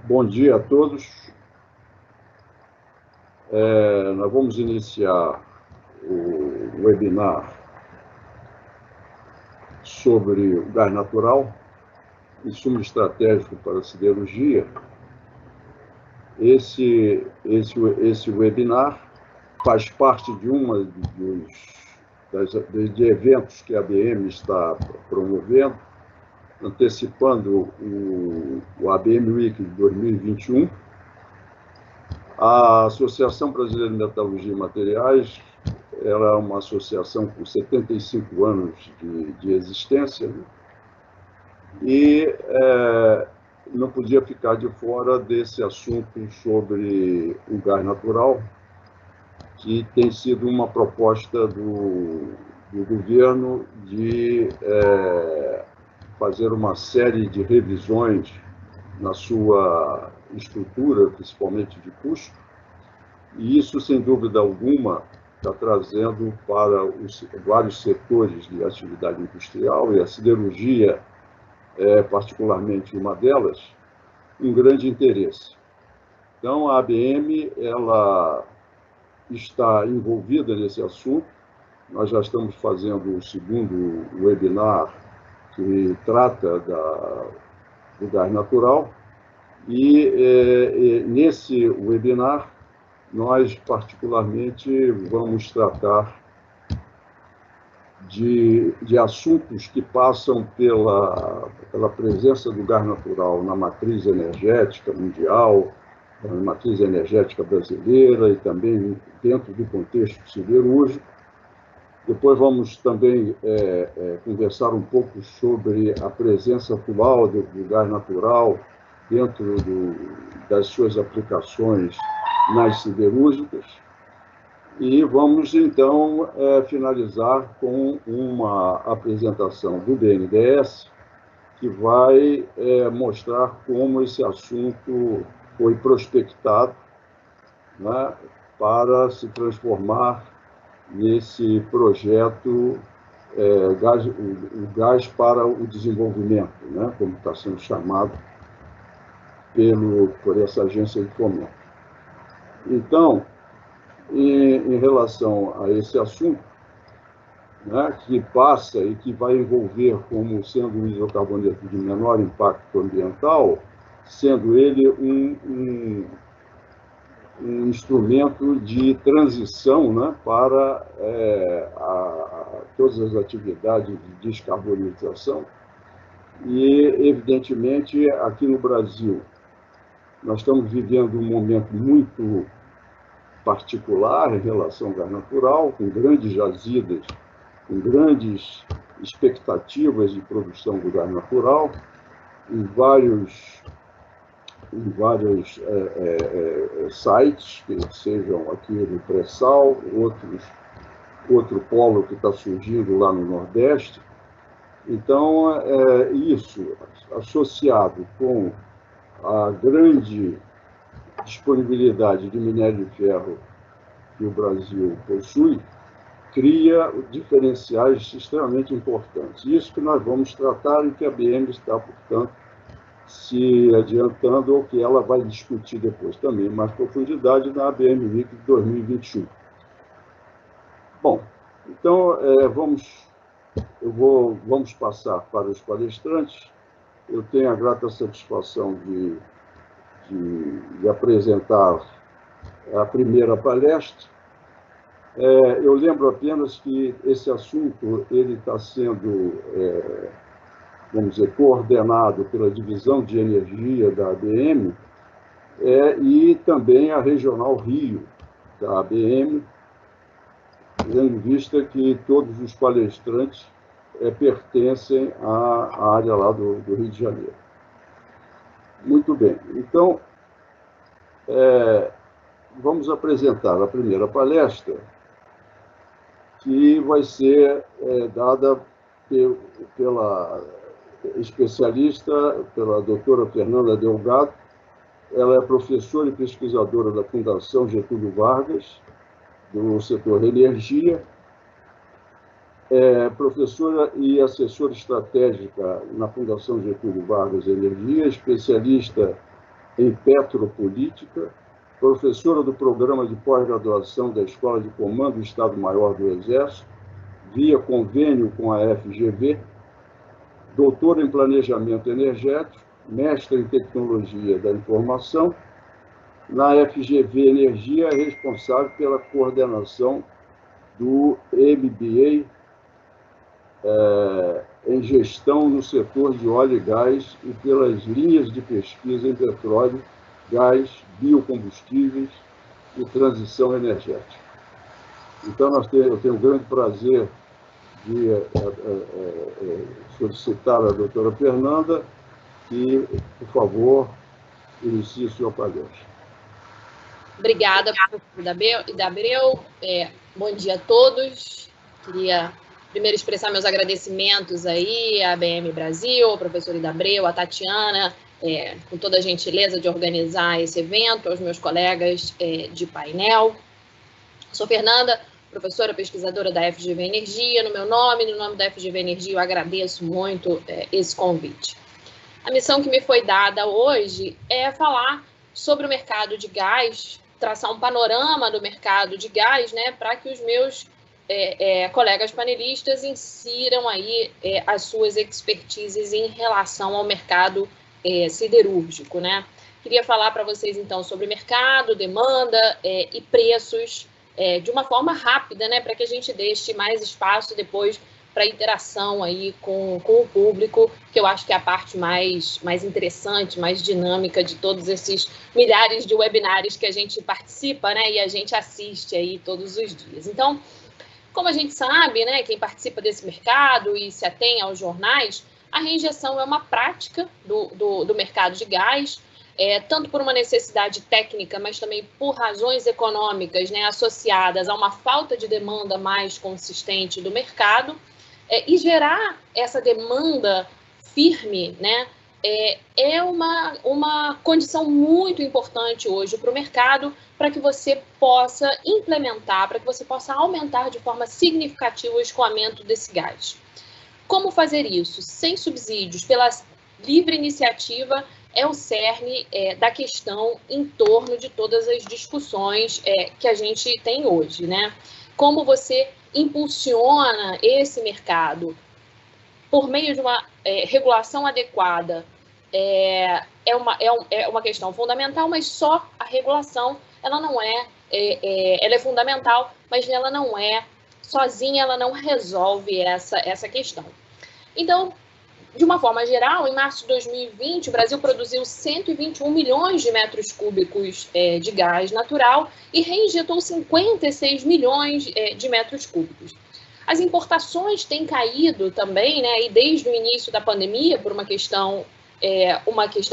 Bom dia a todos. Nós vamos iniciar o webinar sobre o gás natural, insumo estratégico para a siderurgia. Esse webinar faz parte de de eventos que a ABM está promovendo, antecipando o ABM Week de 2021. A Associação Brasileira de Metalurgia e Materiais, ela é uma associação com 75 anos de existência, né? E não podia ficar de fora desse assunto sobre o gás natural, que tem sido uma proposta do governo de fazer uma série de revisões na sua estrutura, principalmente de custo, e isso, sem dúvida alguma, está trazendo para os vários setores de atividade industrial, e a siderurgia é particularmente uma delas, um grande interesse. Então, a ABM ela está envolvida nesse assunto. Nós já estamos fazendo o segundo webinar que trata do gás natural, e nesse webinar nós particularmente vamos tratar de assuntos que passam pela presença do gás natural na matriz energética mundial, na matriz energética brasileira e também dentro do contexto siderúrgico. Depois vamos também conversar um pouco sobre a presença atual do gás natural dentro das suas aplicações nas siderúrgicas. E vamos, então, finalizar com uma apresentação do BNDES, que vai mostrar como esse assunto foi prospectado, né, para se transformar nesse projeto o gás para o desenvolvimento, né, como está sendo chamado por essa agência de fomento. Então, em relação a esse assunto, né, que passa e que vai envolver como sendo um isocarboneto de menor impacto ambiental, sendo ele um instrumento de transição, né, para todas as atividades de descarbonização. E, evidentemente, aqui no Brasil, nós estamos vivendo um momento muito particular em relação ao gás natural, com grandes jazidas, com grandes expectativas de produção do gás natural, em vários sites, que sejam aqui no pré-sal, outro polo que está surgindo lá no Nordeste. Então, isso, associado com a grande disponibilidade de minério de ferro que o Brasil possui, cria diferenciais extremamente importantes. Isso que nós vamos tratar e que a ABM está, portanto, se adiantando, ou que ela vai discutir depois também, mais profundidade, na ABM Week de 2021. Bom, então, vamos passar para os palestrantes. Eu tenho a grata satisfação de apresentar a primeira palestra. Eu lembro apenas que esse assunto ele está sendo, vamos dizer, coordenado pela Divisão de Energia da ABM e também a Regional Rio da ABM, tendo em vista que todos os palestrantes pertencem à área lá do Rio de Janeiro. Muito bem. Então, vamos apresentar a primeira palestra, que vai ser dada pela especialista, pela doutora Fernanda Delgado. Ela é professora e pesquisadora da Fundação Getúlio Vargas, do setor energia, professora e assessora estratégica na Fundação Getúlio Vargas Energia, especialista em Petropolítica, professora do Programa de Pós-Graduação da Escola de Comando do Estado-Maior do Exército, via convênio com a FGV, doutora em Planejamento Energético, mestre em Tecnologia da Informação. Na FGV Energia, é responsável pela coordenação do MBA em Gestão no setor de óleo e gás e pelas linhas de pesquisa em petróleo, gás, biocombustíveis e transição energética. Então, eu tenho um grande prazer de solicitar à doutora Fernanda que, por favor, inicie sua palestra. Obrigada, professor Idabreu. Bom dia a todos. Queria primeiro expressar meus agradecimentos aí à ABM Brasil, ao professor Idabreu, à Tatiana, com toda a gentileza de organizar esse evento, aos meus colegas de painel. Sou Fernanda, professora pesquisadora da FGV Energia. No meu nome, no nome da FGV Energia, eu agradeço muito esse convite. A missão que me foi dada hoje é falar sobre o mercado de gás, traçar um panorama do mercado de gás, né, para que os meus colegas panelistas insiram aí as suas expertises em relação ao mercado siderúrgico, né? Queria falar para vocês, então, sobre mercado, demanda e preços de uma forma rápida, né, para que a gente deixe mais espaço depois para interação aí com o público, que eu acho que é a parte mais interessante, mais dinâmica de todos esses milhares de webinários que a gente participa, né, e a gente assiste aí todos os dias. Então, como a gente sabe, né, quem participa desse mercado e se atém aos jornais, a reinjeção é uma prática do mercado de gás, tanto por uma necessidade técnica, mas também por razões econômicas, né, associadas a uma falta de demanda mais consistente do mercado, e gerar essa demanda firme, né, é uma condição muito importante hoje para o mercado, para que você possa implementar, para que você possa aumentar de forma significativa o escoamento desse gás. Como fazer isso? Sem subsídios, pela livre iniciativa, é o cerne da questão em torno de todas as discussões que a gente tem hoje, né? Como você impulsiona esse mercado por meio de uma regulação adequada é uma questão fundamental, mas só a regulação ela não ela é fundamental, mas ela não sozinha, ela não resolve essa questão. Então, de uma forma geral, em março de 2020, o Brasil produziu 121 milhões de metros cúbicos de gás natural e reinjetou 56 milhões de metros cúbicos. As importações têm caído também, né, e desde o início da pandemia, por uma questão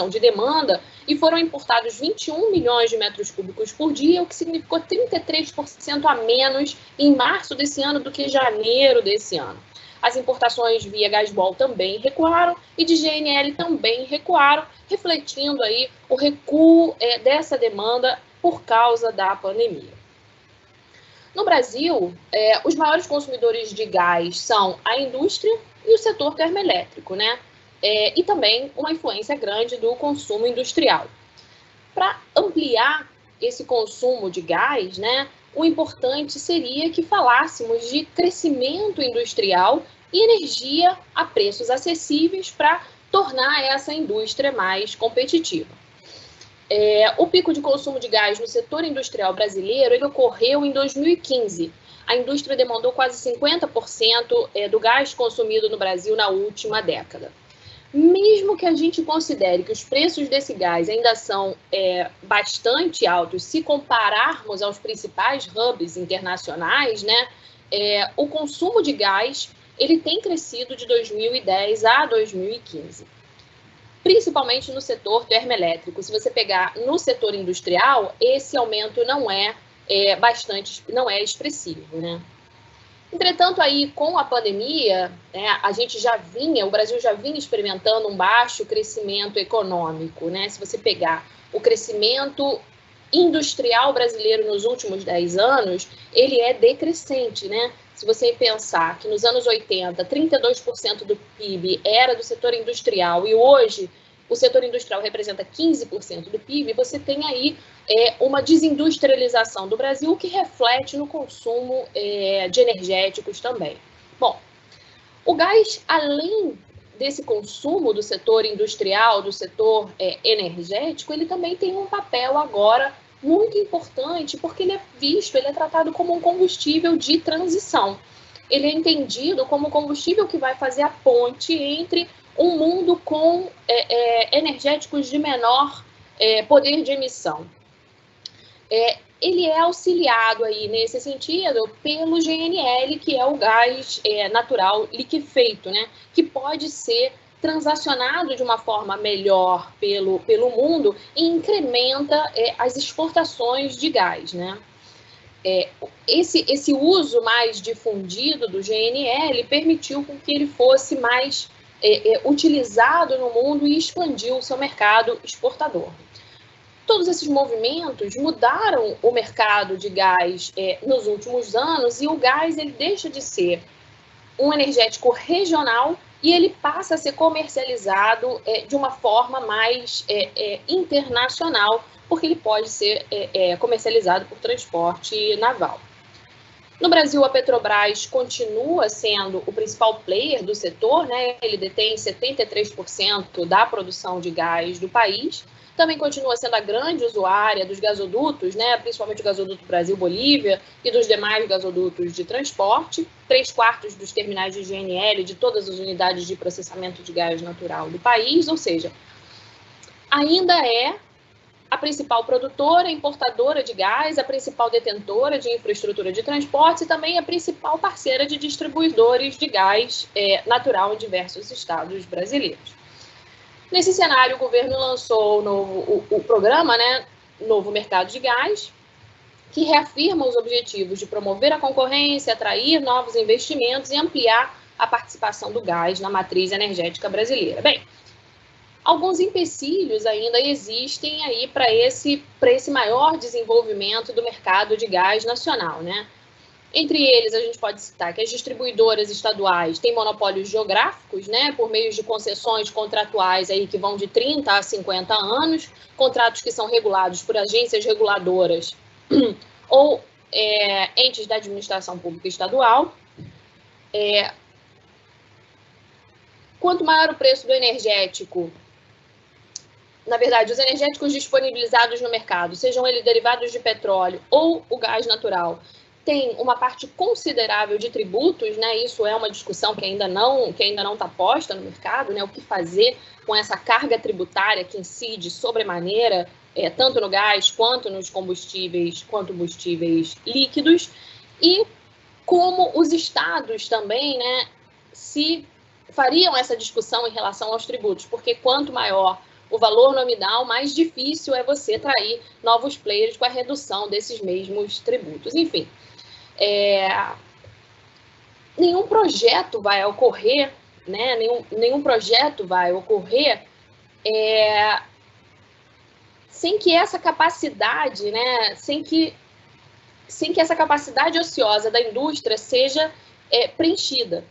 de demanda, e foram importados 21 milhões de metros cúbicos por dia, o que significou 33% a menos em março desse ano do que janeiro desse ano. As importações via Gasbol também recuaram e de GNL também recuaram, refletindo aí o recuo dessa demanda por causa da pandemia. No Brasil, os maiores consumidores de gás são a indústria e o setor termoelétrico, né? E também uma influência grande do consumo industrial. Para ampliar esse consumo de gás, né, o importante seria que falássemos de crescimento industrial e energia a preços acessíveis para tornar essa indústria mais competitiva. O pico de consumo de gás no setor industrial brasileiro ele ocorreu em 2015. A indústria demandou quase 50% do gás consumido no Brasil na última década. Mesmo que a gente considere que os preços desse gás ainda são bastante altos, se compararmos aos principais hubs internacionais, né, o consumo de gás ele tem crescido de 2010 a 2015. Principalmente no setor termoelétrico. Se você pegar no setor industrial, esse aumento não é expressivo, né? Entretanto, aí com a pandemia, o Brasil já vinha experimentando um baixo crescimento econômico, né? Se você pegar o crescimento industrial brasileiro nos últimos 10 anos, ele é decrescente, né? Se você pensar que nos anos 80, 32% do PIB era do setor industrial e hoje o setor industrial representa 15% do PIB, você tem aí uma desindustrialização do Brasil que reflete no consumo de energéticos também. Bom, o gás, além desse consumo do setor industrial, do setor energético, ele também tem um papel agora muito importante, porque ele é tratado como um combustível de transição. Ele é entendido como combustível que vai fazer a ponte entre um mundo com energéticos de menor poder de emissão. Ele é auxiliado aí nesse sentido pelo GNL, que é o gás natural liquefeito, né? Que pode ser transacionado de uma forma melhor pelo mundo e incrementa as exportações de gás, né? Esse uso mais difundido do GNL permitiu que ele fosse mais utilizado no mundo e expandiu o seu mercado exportador. Todos esses movimentos mudaram o mercado de gás nos últimos anos, e o gás ele deixa de ser um energético regional e ele passa a ser comercializado de uma forma mais internacional, porque ele pode ser comercializado por transporte naval. No Brasil, a Petrobras continua sendo o principal player do setor, né? Ele detém 73% da produção de gás do país. Também continua sendo a grande usuária dos gasodutos, né? Principalmente o gasoduto Brasil-Bolívia e dos demais gasodutos de transporte. 3/4 dos terminais de GNL de todas as unidades de processamento de gás natural do país, ou seja, ainda é a principal produtora, importadora de gás, a principal detentora de infraestrutura de transporte e também a principal parceira de distribuidores de gás natural em diversos estados brasileiros. Nesse cenário, o governo lançou o programa, né, Novo Mercado de Gás, que reafirma os objetivos de promover a concorrência, atrair novos investimentos e ampliar a participação do gás na matriz energética brasileira. Bem, alguns empecilhos ainda existem aí para esse maior desenvolvimento do mercado de gás nacional, né? Entre eles, a gente pode citar que as distribuidoras estaduais têm monopólios geográficos, né, por meio de concessões contratuais aí que vão de 30 a 50 anos, contratos que são regulados por agências reguladoras ou entes da administração pública estadual. Quanto maior o preço do energético, na verdade, os energéticos disponibilizados no mercado, sejam eles derivados de petróleo ou o gás natural, tem uma parte considerável de tributos, né? Isso é uma discussão que ainda não está posta no mercado, né? O que fazer com essa carga tributária que incide sobremaneira, tanto no gás quanto nos combustíveis líquidos, e como os estados também, né, se fariam essa discussão em relação aos tributos, porque quanto maior o valor nominal, mais difícil é você atrair novos players com a redução desses mesmos tributos. Enfim, nenhum projeto vai ocorrer, né? Nenhum projeto vai ocorrer sem que essa capacidade, né? Sem que essa capacidade ociosa da indústria seja preenchida.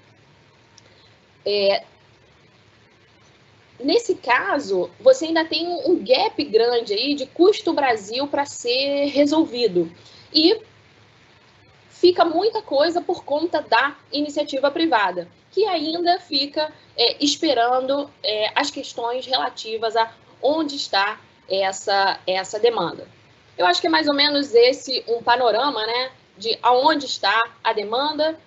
Nesse caso, você ainda tem um gap grande aí de custo Brasil para ser resolvido. E fica muita coisa por conta da iniciativa privada, que ainda fica esperando as questões relativas a onde está essa demanda. Eu acho que é mais ou menos esse um panorama, né, de aonde está a demanda,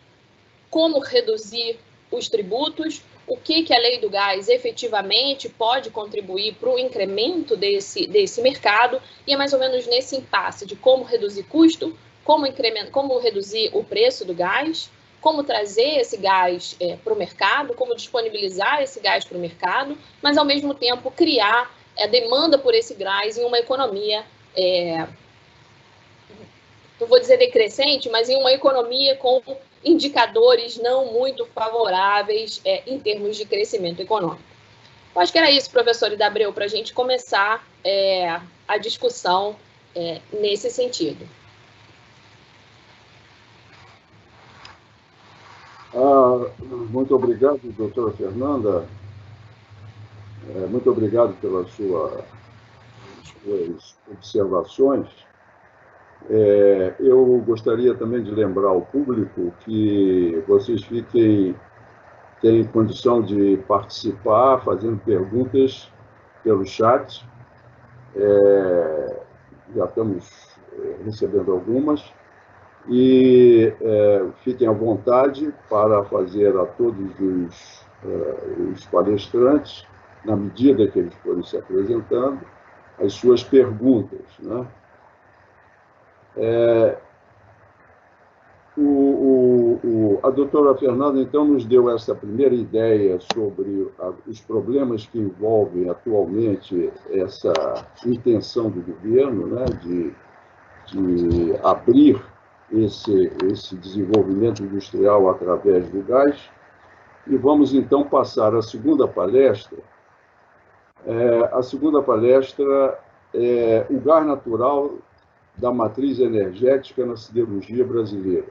como reduzir os tributos, o que a lei do gás efetivamente pode contribuir para o incremento desse mercado, e é mais ou menos nesse impasse de como reduzir custo, como reduzir o preço do gás, como trazer esse gás para o mercado, como disponibilizar esse gás para o mercado, mas ao mesmo tempo criar a demanda por esse gás em uma economia, não vou dizer decrescente, mas em uma economia com indicadores não muito favoráveis em termos de crescimento econômico. Eu acho que era isso, professor Idabreu, para a gente começar a discussão nesse sentido. Muito obrigado, doutora Fernanda. Muito obrigado pelas suas observações. Eu gostaria também de lembrar ao público que vocês têm condição de participar fazendo perguntas pelo chat. Já estamos recebendo algumas. E fiquem à vontade para fazer a todos os palestrantes, na medida que eles forem se apresentando, as suas perguntas, né? A doutora Fernanda, então, nos deu essa primeira ideia sobre os problemas que envolvem atualmente essa intenção do governo, né, de abrir esse desenvolvimento industrial através do gás. E vamos, então, passar à segunda palestra. A segunda palestra é o gás natural da matriz energética na siderurgia brasileira.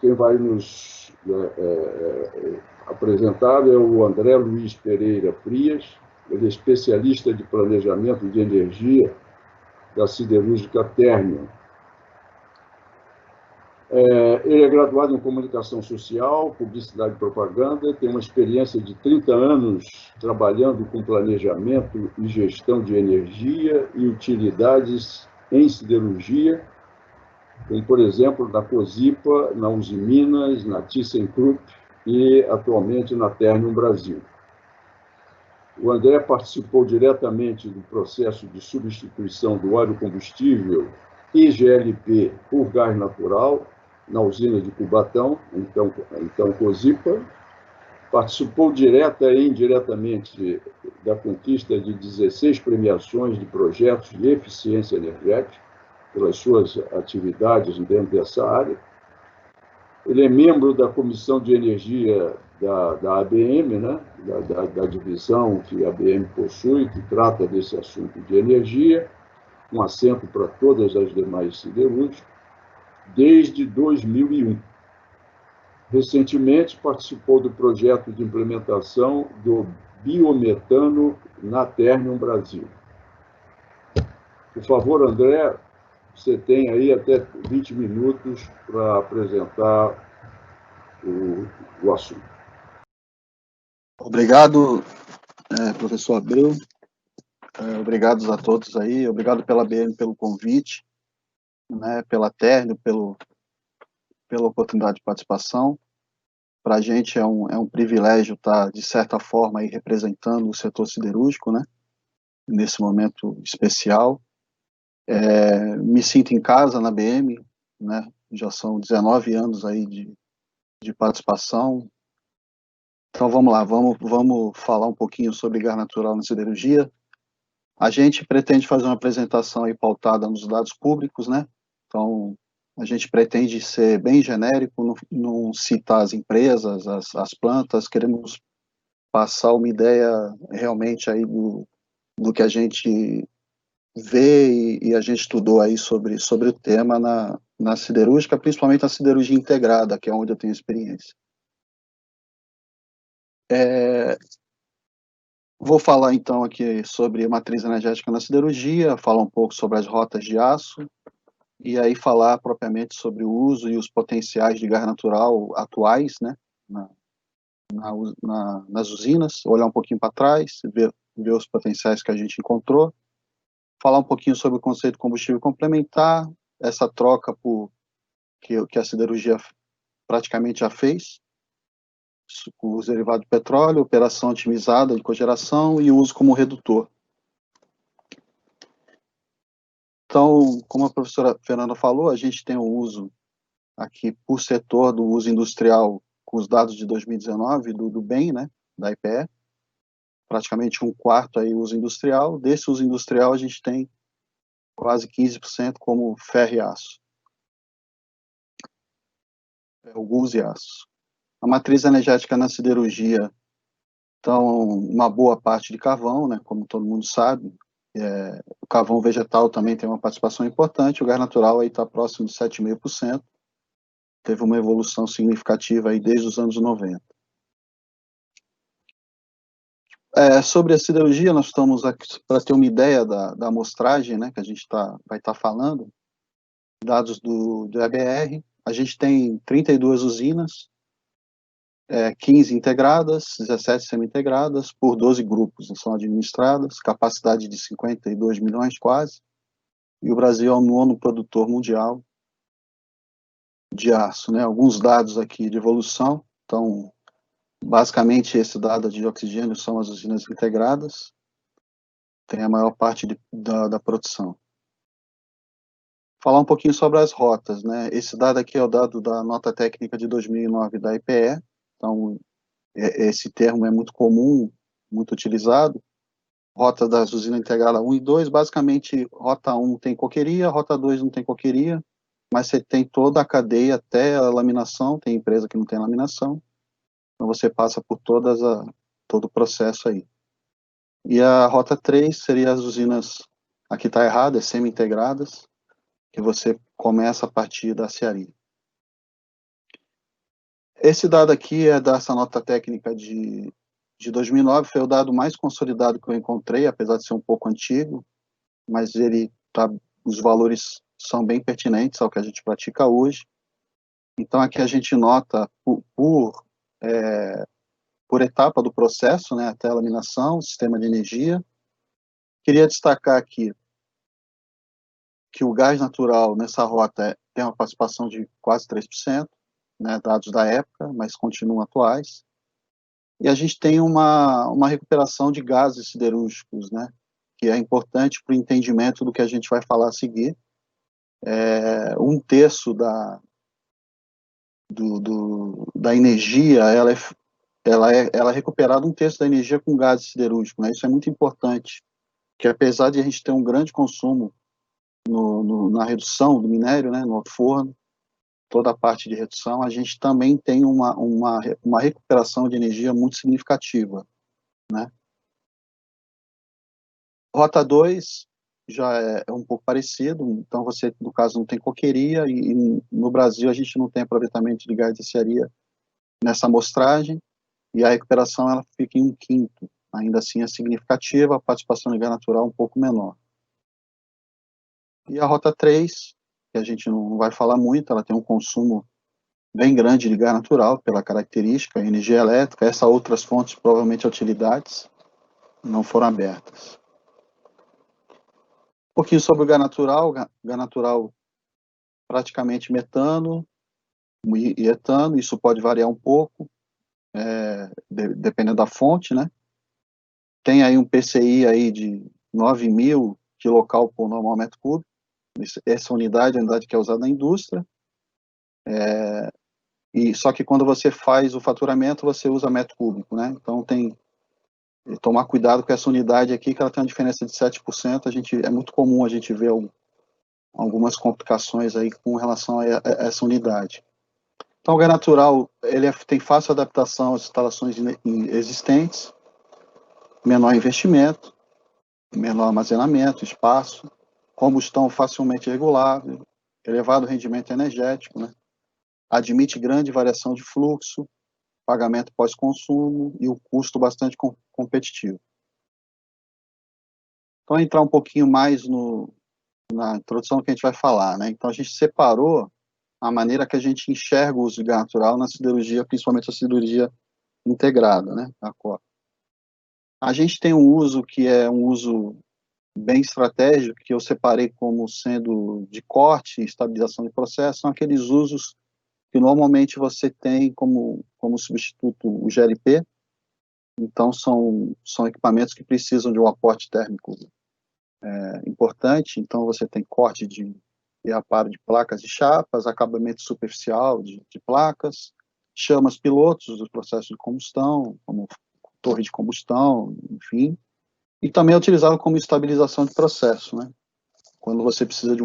Quem vai nos apresentar é o André Luiz Pereira Frias. Ele é especialista de planejamento de energia da siderúrgica Ternium. Ele é graduado em comunicação social, publicidade e propaganda, tem uma experiência de 30 anos trabalhando com planejamento e gestão de energia e utilidades em siderurgia, como, por exemplo, na Cosipa, na Usiminas, na ThyssenKrupp e, atualmente, na Ternium Brasil. O André participou diretamente do processo de substituição do óleo combustível IGLP por gás natural na usina de Cubatão, então Cosipa. Participou direta e indiretamente da conquista de 16 premiações de projetos de eficiência energética pelas suas atividades dentro dessa área. Ele é membro da Comissão de Energia da ABM, né? da divisão que a ABM possui, que trata desse assunto de energia, com assento para todas as demais siderúrgicas, desde 2001. Recentemente, participou do projeto de implementação do biometano na Ternium Brasil. Por favor, André, você tem aí até 20 minutos para apresentar o assunto. Obrigado, professor Abreu. Obrigado a todos aí. Obrigado pela ABM pelo convite, né, pela Ternium, pela oportunidade de participação. Para a gente é um privilégio estar, de certa forma, aí, representando o setor siderúrgico, né, nesse momento especial. Me sinto em casa na ABM, né, já são 19 anos aí de participação. Então vamos lá, vamos falar um pouquinho sobre gás natural na siderurgia. A gente pretende fazer uma apresentação aí pautada nos dados públicos, né? Então, a gente pretende ser bem genérico, não citar as empresas, as plantas, queremos passar uma ideia realmente aí do que a gente vê e a gente estudou aí sobre o tema na siderúrgica, principalmente na siderurgia integrada, que é onde eu tenho experiência. Vou falar então aqui sobre matriz energética na siderurgia, falar um pouco sobre as rotas de aço, e aí falar propriamente sobre o uso e os potenciais de gás natural atuais, né, nas usinas, olhar um pouquinho para trás, ver os potenciais que a gente encontrou, falar um pouquinho sobre o conceito de combustível complementar, essa troca que a siderurgia praticamente já fez, com os derivados de petróleo, operação otimizada de cogeração e uso como redutor. Então, como a professora Fernanda falou, a gente tem o uso aqui por setor do uso industrial com os dados de 2019 do BEM, né, da IPE, praticamente 1/4 aí uso industrial. Desse uso industrial a gente tem quase 15% como ferro e aço, o uso e aço. A matriz energética na siderurgia, então, uma boa parte de carvão, né, como todo mundo sabe. O carvão vegetal também tem uma participação importante, o gás natural aí está próximo de 7,5%, teve uma evolução significativa aí desde os anos 90. Sobre a siderurgia, nós estamos aqui para ter uma ideia da amostragem, né, que a gente vai estar falando, dados do EBR. A gente tem 32 usinas, 15 integradas, 17 semi-integradas, por 12 grupos, são administradas, capacidade de 52 milhões quase, e o Brasil é o 9º produtor mundial de aço, né? Alguns dados aqui de evolução, então, basicamente, esse dado de oxigênio são as usinas integradas, tem a maior parte da produção. Falar um pouquinho sobre as rotas, né? Esse dado aqui é o dado da nota técnica de 2009 da IPE, então, esse termo é muito comum, muito utilizado. Rota das usinas integradas 1 e 2, basicamente, rota 1 tem coqueria, rota 2 não tem coqueria, mas você tem toda a cadeia até a laminação, tem empresa que não tem laminação, então você passa por todo o processo aí. E a rota 3 seria as usinas, aqui está errado, é semi-integradas, que você começa a partir da aciaria. Esse dado aqui é dessa nota técnica de 2009, foi o dado mais consolidado que eu encontrei, apesar de ser um pouco antigo, mas os valores são bem pertinentes ao que a gente pratica hoje. Então, aqui a gente nota por etapa do processo, né, até a laminação, sistema de energia. Queria destacar aqui que o gás natural nessa rota tem uma participação de quase 3%, né, dados da época, mas continuam atuais. E a gente tem uma recuperação de gases siderúrgicos, né, que é importante para o entendimento do que a gente vai falar a seguir. 1/3 da energia, ela é recuperada 1/3 da energia com gases siderúrgicos, né? Isso é muito importante, que apesar de a gente ter um grande consumo na redução do minério, né, no alto forno, toda a parte de redução, a gente também tem uma recuperação de energia muito significativa, né? Rota 2 já é um pouco parecido, então você, no caso, não tem coqueria, e no Brasil a gente não tem aproveitamento de gás de aciaria nessa amostragem, e a recuperação ela fica em 1/5, ainda assim é significativa, a participação de gás natural um pouco menor. E a rota 3, que a gente não vai falar muito, ela tem um consumo bem grande de gás natural, pela característica, energia elétrica, essas outras fontes, provavelmente utilidades, não foram abertas. Um pouquinho sobre o gás natural praticamente metano e etano, isso pode variar um pouco, dependendo da fonte, né? Tem aí um PCI aí de 9.000 kcal por normal metro cúbico, essa unidade é a unidade que é usada na indústria, e só que quando você faz o faturamento, você usa metro cúbico, né? Então tem que tomar cuidado com essa unidade aqui, que ela tem uma diferença de 7%, é muito comum a gente ver algumas complicações aí com relação a essa unidade. Então, o gás natural, ele tem fácil adaptação às instalações existentes, menor investimento, menor armazenamento, espaço, combustão facilmente regulável, elevado rendimento energético, né? Admite grande variação de fluxo, pagamento pós-consumo e o custo bastante competitivo. Então, entrar um pouquinho mais na introdução que a gente vai falar, né? Então, a gente separou a maneira que a gente enxerga o uso de gás natural na siderurgia, principalmente a siderurgia integrada, né? A gente tem um uso que é um uso bem estratégico, que eu separei como sendo de corte e estabilização de processo, são aqueles usos que normalmente você tem como substituto o GLP, então são equipamentos que precisam de um aporte térmico importante, então você tem corte e aparo de placas e chapas, acabamento superficial de placas, chamas pilotos dos processos de combustão, como torre de combustão, enfim, e também é utilizado como estabilização de processo, né? Quando você precisa de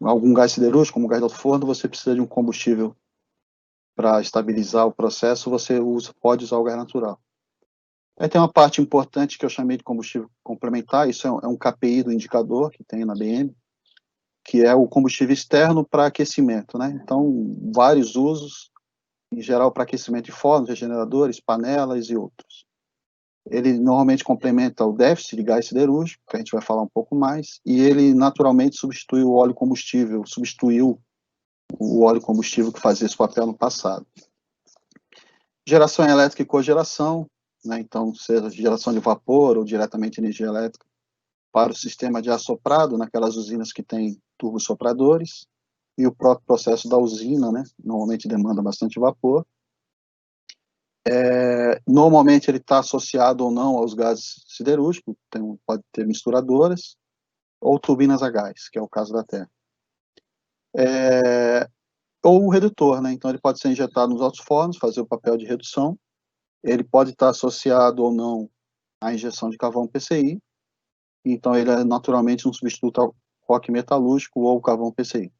algum gás siderúrgico, como o gás do forno, você precisa de um combustível para estabilizar o processo, você pode usar o gás natural. Aí tem uma parte importante que eu chamei de combustível complementar, isso é um KPI do indicador que tem na BM, que é o combustível externo para aquecimento, né? Então, vários usos, em geral para aquecimento de fornos, regeneradores, panelas e outros. ele normalmente complementa o déficit de gás siderúrgico, que a gente vai falar um pouco mais, e ele naturalmente substitui o óleo combustível, substituiu o óleo combustível que fazia esse papel no passado. Geração elétrica e cogeração, né, então, seja geração de vapor ou diretamente energia elétrica, para o sistema de assoprado, naquelas usinas que têm turbosopradores, e o próprio processo da usina, né, normalmente demanda bastante vapor. Normalmente ele está associado ou não aos gases siderúrgicos, pode ter misturadoras, ou turbinas a gás, que é o caso da Terra. Ou o redutor, né, então ele pode ser injetado nos altos fornos, fazer o papel de redução, ele pode estar associado ou não à injeção de carvão PCI, então ele é naturalmente um substituto ao coque metalúrgico ou carvão PCI.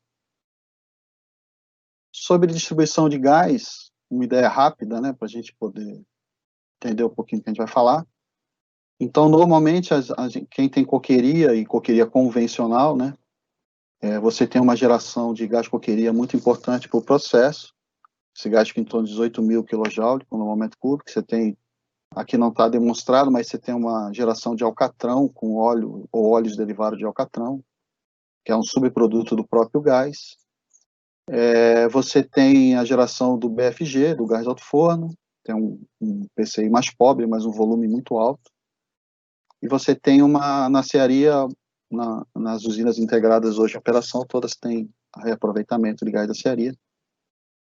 Sobre distribuição de gás, uma ideia rápida, né, para a gente poder entender um pouquinho o que a gente vai falar. Então, normalmente, quem tem coqueria e coqueria convencional, né, você tem uma geração de gás coqueria muito importante para o processo. Esse gás fica em torno de 18.000 kJ por momento cúbico. Você tem, aqui não está demonstrado, mas você tem uma geração de alcatrão com óleo ou óleos derivados de alcatrão, que é um subproduto do próprio gás. Você tem a geração do BFG, do gás alto forno, tem um PCI mais pobre, mas um volume muito alto. E você tem na cearia, nas usinas integradas hoje em operação, todas têm reaproveitamento de gás da cearia.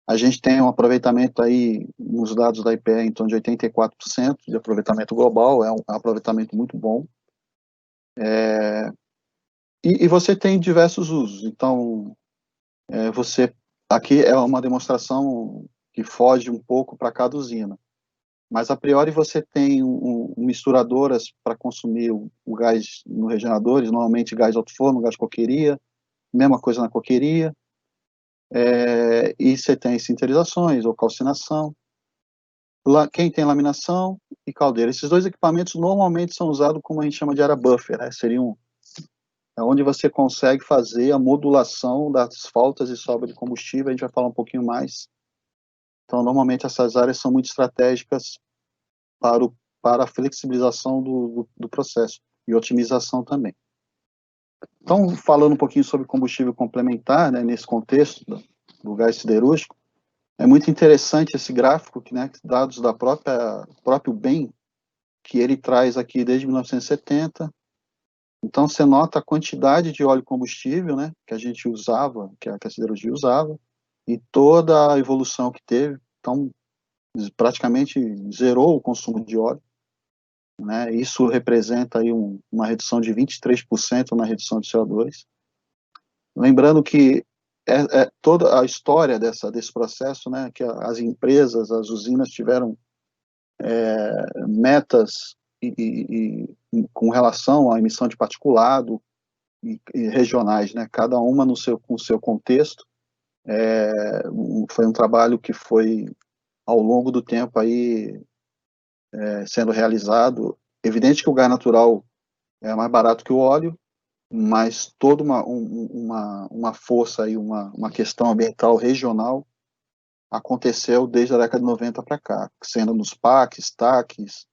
A gente tem um aproveitamento aí, nos dados da IPE, em torno de 84% de aproveitamento global, é um aproveitamento muito bom. E você tem diversos usos, então, aqui é uma demonstração que foge um pouco para cada usina, mas a priori você tem misturadoras para consumir o gás no regeneradores, normalmente gás alto forno, gás coqueria, mesma coisa na coqueria, e você tem sinterizações ou calcinação, quem tem laminação e caldeira. Esses dois equipamentos normalmente são usados como a gente chama de área buffer, né? Seriam onde você consegue fazer a modulação das faltas e sobra de combustível, a gente vai falar um pouquinho mais. Então, normalmente, essas áreas são muito estratégicas para a flexibilização do processo e otimização também. Então, falando um pouquinho sobre combustível complementar, né, nesse contexto do gás siderúrgico, é muito interessante esse gráfico, né, dados da próprio BEM, que ele traz aqui desde 1970. Então, você nota a quantidade de óleo combustível, né, que a gente usava, que a siderurgia usava, e toda a evolução que teve. Então, praticamente zerou o consumo de óleo, né? Isso representa aí uma redução de 23% na redução de CO2. Lembrando que toda a história desse processo, né, que as empresas, as usinas tiveram metas com relação à emissão de particulado e regionais, né, cada uma com o seu contexto. Foi um trabalho que foi, ao longo do tempo, aí, sendo realizado. Evidente que o gás natural é mais barato que o óleo, mas toda uma força, aí, uma questão ambiental regional aconteceu desde a década de 90 para cá, sendo nos PACs, TACs,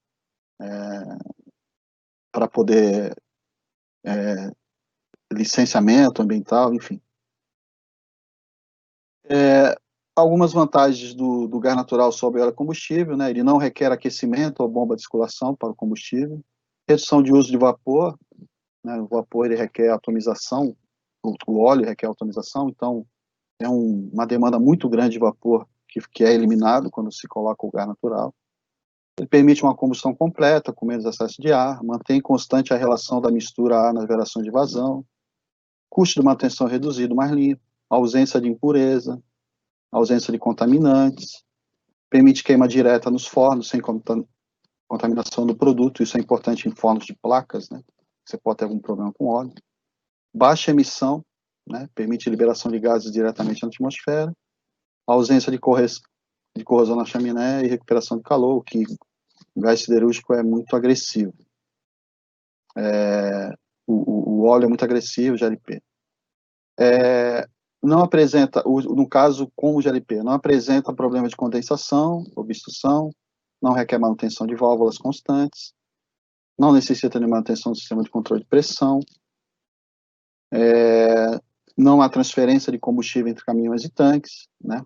para poder licenciamento ambiental, enfim. Algumas vantagens do gás natural sobre o óleo combustível, né? Ele não requer aquecimento ou bomba de circulação para o combustível, redução de uso de vapor, né? O vapor ele requer atomização, o óleo requer atomização, então é uma demanda muito grande de vapor que é eliminado quando se coloca o gás natural. Ele permite uma combustão completa, com menos excesso de ar, mantém constante a relação da mistura a ar nas versões de vazão, custo de manutenção reduzido, mais limpo, ausência de impureza, ausência de contaminantes, permite queima direta nos fornos, sem contaminação do produto, isso é importante em fornos de placas, né? Você pode ter algum problema com óleo. Baixa emissão, né? Permite liberação de gases diretamente na atmosfera, ausência de corrosão na chaminé e recuperação de calor, que o gás siderúrgico é muito agressivo. O óleo é muito agressivo, GLP. Não apresenta, no caso com o GLP, não apresenta problema de condensação, obstrução, não requer manutenção de válvulas constantes, não necessita de manutenção do sistema de controle de pressão, não há transferência de combustível entre caminhões e tanques, né?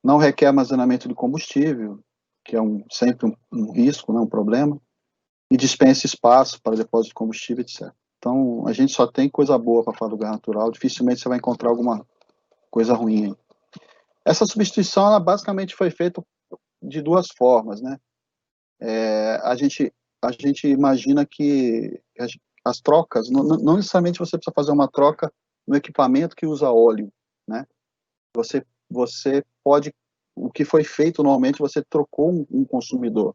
Não requer armazenamento de combustível, que é sempre um risco, né, um problema, e dispensa espaço para depósito de combustível, etc. Então, a gente só tem coisa boa para falar do gás natural, dificilmente você vai encontrar alguma coisa ruim. Essa substituição, ela basicamente foi feita de duas formas, né? A gente imagina que as trocas, não necessariamente você precisa fazer uma troca no equipamento que usa óleo, né? Você pode, o que foi feito normalmente, você trocou um consumidor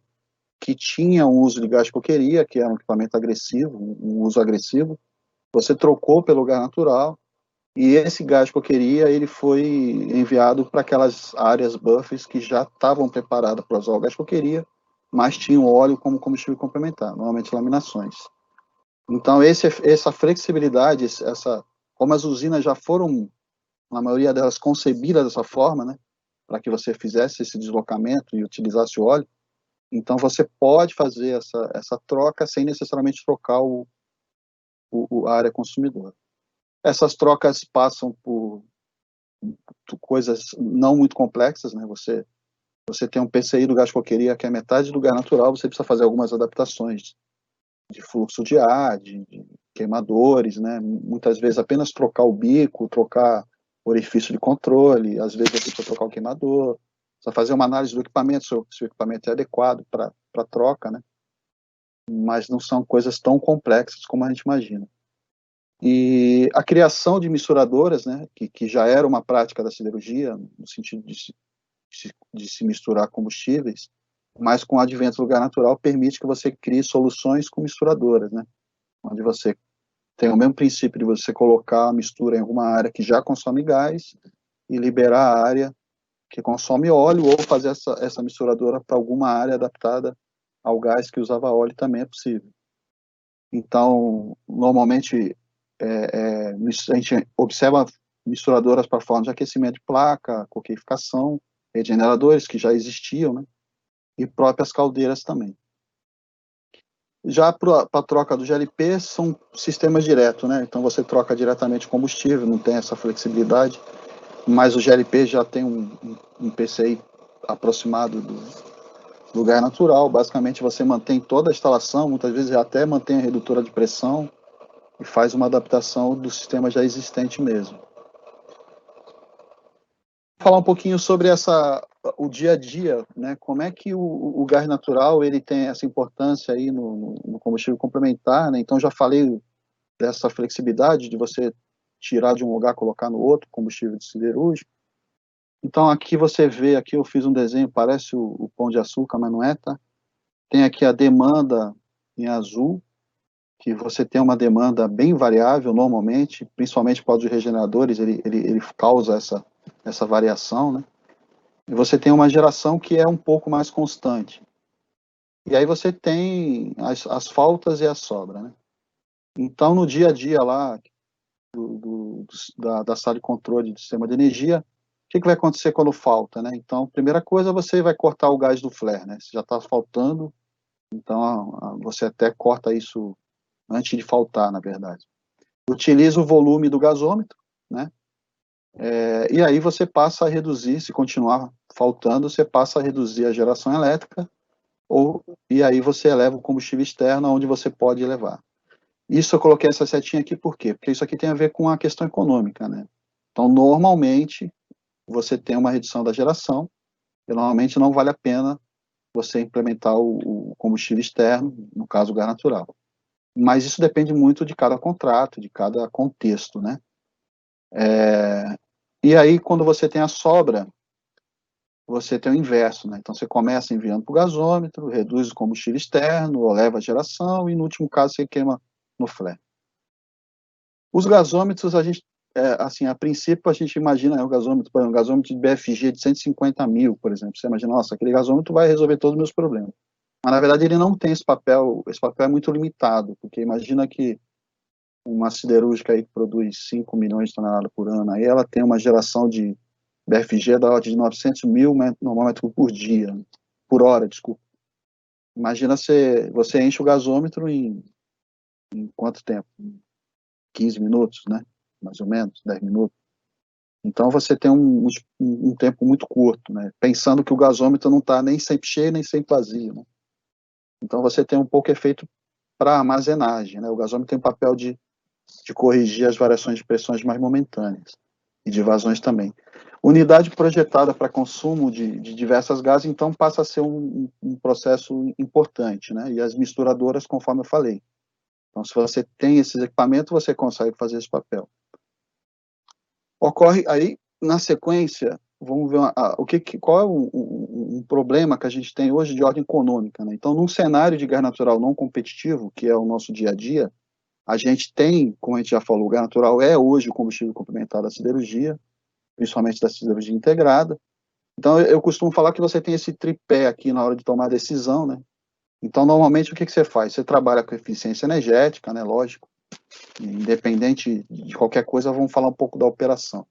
que tinha um uso de gás de coqueria, que era um equipamento agressivo, um uso agressivo, você trocou pelo gás natural, e esse gás de coqueria, ele foi enviado para aquelas áreas buffers que já estavam preparadas para usar o gás de coqueria, mas tinham óleo como combustível complementar, normalmente laminações. Então, essa flexibilidade, como as usinas já foram, na maioria delas, concebidas dessa forma, né, para que você fizesse esse deslocamento e utilizasse o óleo, então você pode fazer essa troca sem necessariamente trocar a área consumidora. Essas trocas passam por coisas não muito complexas, né? Você tem um PCI do gás de coqueria que é metade do gás natural, você precisa fazer algumas adaptações de fluxo de ar, de queimadores, né? Muitas vezes apenas trocar o bico, trocar orifício de controle, às vezes você precisa trocar o queimador, precisa fazer uma análise do equipamento, se o equipamento é adequado para troca, né? Mas não são coisas tão complexas como a gente imagina. E a criação de misturadoras, né, que já era uma prática da siderurgia, no sentido de se misturar combustíveis, mas com o advento do gás natural permite que você crie soluções com misturadoras, né, onde você tem o mesmo princípio de você colocar a mistura em alguma área que já consome gás e liberar a área que consome óleo, ou fazer essa misturadora para alguma área adaptada ao gás que usava óleo também é possível. Então, normalmente, a gente observa misturadoras para forma de aquecimento de placa, coqueificação, regeneradores que já existiam, né? E próprias caldeiras também. Já para a troca do GLP, são sistemas diretos, né? Então, você troca diretamente combustível, não tem essa flexibilidade, mas o GLP já tem um PCI aproximado do gás natural. Basicamente, você mantém toda a instalação, muitas vezes até mantém a redutora de pressão, e faz uma adaptação do sistema já existente mesmo. Vou falar um pouquinho sobre o dia a dia, né? Como é que o gás natural ele tem essa importância aí no combustível complementar, né? Então já falei dessa flexibilidade de você tirar de um lugar, colocar no outro, combustível de siderúrgico. Então aqui você vê, aqui eu fiz um desenho, parece o pão de açúcar, mas não é, tá? Tem aqui a demanda em azul, que você tem uma demanda bem variável normalmente, principalmente por causa dos regeneradores, ele causa essa variação, né? E você tem uma geração que é um pouco mais constante. E aí você tem as faltas e a sobra, né? Então, no dia a dia lá, da sala de controle do sistema de energia, o que vai acontecer quando falta, né? Então, primeira coisa, você vai cortar o gás do flare, né? Se já está faltando, então você até corta isso antes de faltar, na verdade. Utiliza o volume do gasômetro, né? E aí você passa a reduzir, se continuar faltando, você passa a reduzir a geração elétrica, e aí você eleva o combustível externo onde você pode levar. Isso eu coloquei essa setinha aqui por quê? Porque isso aqui tem a ver com a questão econômica, né? Então, normalmente, você tem uma redução da geração, e normalmente não vale a pena você implementar o combustível externo, no caso o gás natural. Mas isso depende muito de cada contrato, de cada contexto, né? E aí, quando você tem a sobra, você tem o inverso, né? Então, você começa enviando para o gasômetro, reduz o combustível externo, eleva a geração, e no último caso, você queima no flare. Os gasômetros, a gente, assim, a princípio, a gente imagina o gasômetro, por exemplo, um gasômetro de BFG de 150 mil, por exemplo. Você imagina, nossa, aquele gasômetro vai resolver todos os meus problemas. Mas, na verdade, ele não tem esse papel é muito limitado, porque imagina que uma siderúrgica aí que produz 5 milhões de toneladas por ano, aí ela tem uma geração de BFG da ordem de 900 mil normômetros por dia, por hora, desculpa. Imagina você enche o gasômetro em quanto tempo? 15 minutos, né? Mais ou menos, 10 minutos. Então você tem um tempo muito curto, né? Pensando que o gasômetro não está nem sempre cheio, nem sempre vazio, né? Então você tem um pouco efeito para armazenagem, né? O gasômetro tem o papel de corrigir as variações de pressões mais momentâneas e de vazões também. Unidade projetada para consumo de diversas gases, então passa a ser um processo importante, né? E as misturadoras, conforme eu falei. Então, se você tem esses equipamentos, você consegue fazer esse papel. Ocorre aí, na sequência, vamos ver qual é um problema que a gente tem hoje de ordem econômica, né? Então, num cenário de gás natural não competitivo, que é o nosso dia a dia, a gente tem, como a gente já falou, o gás natural é hoje o combustível complementar da siderurgia, principalmente da siderurgia integrada. Então, eu costumo falar que você tem esse tripé aqui na hora de tomar a decisão, né? Então, normalmente, o que você faz? Você trabalha com eficiência energética, né? Lógico, independente de qualquer coisa, vamos falar um pouco da operação.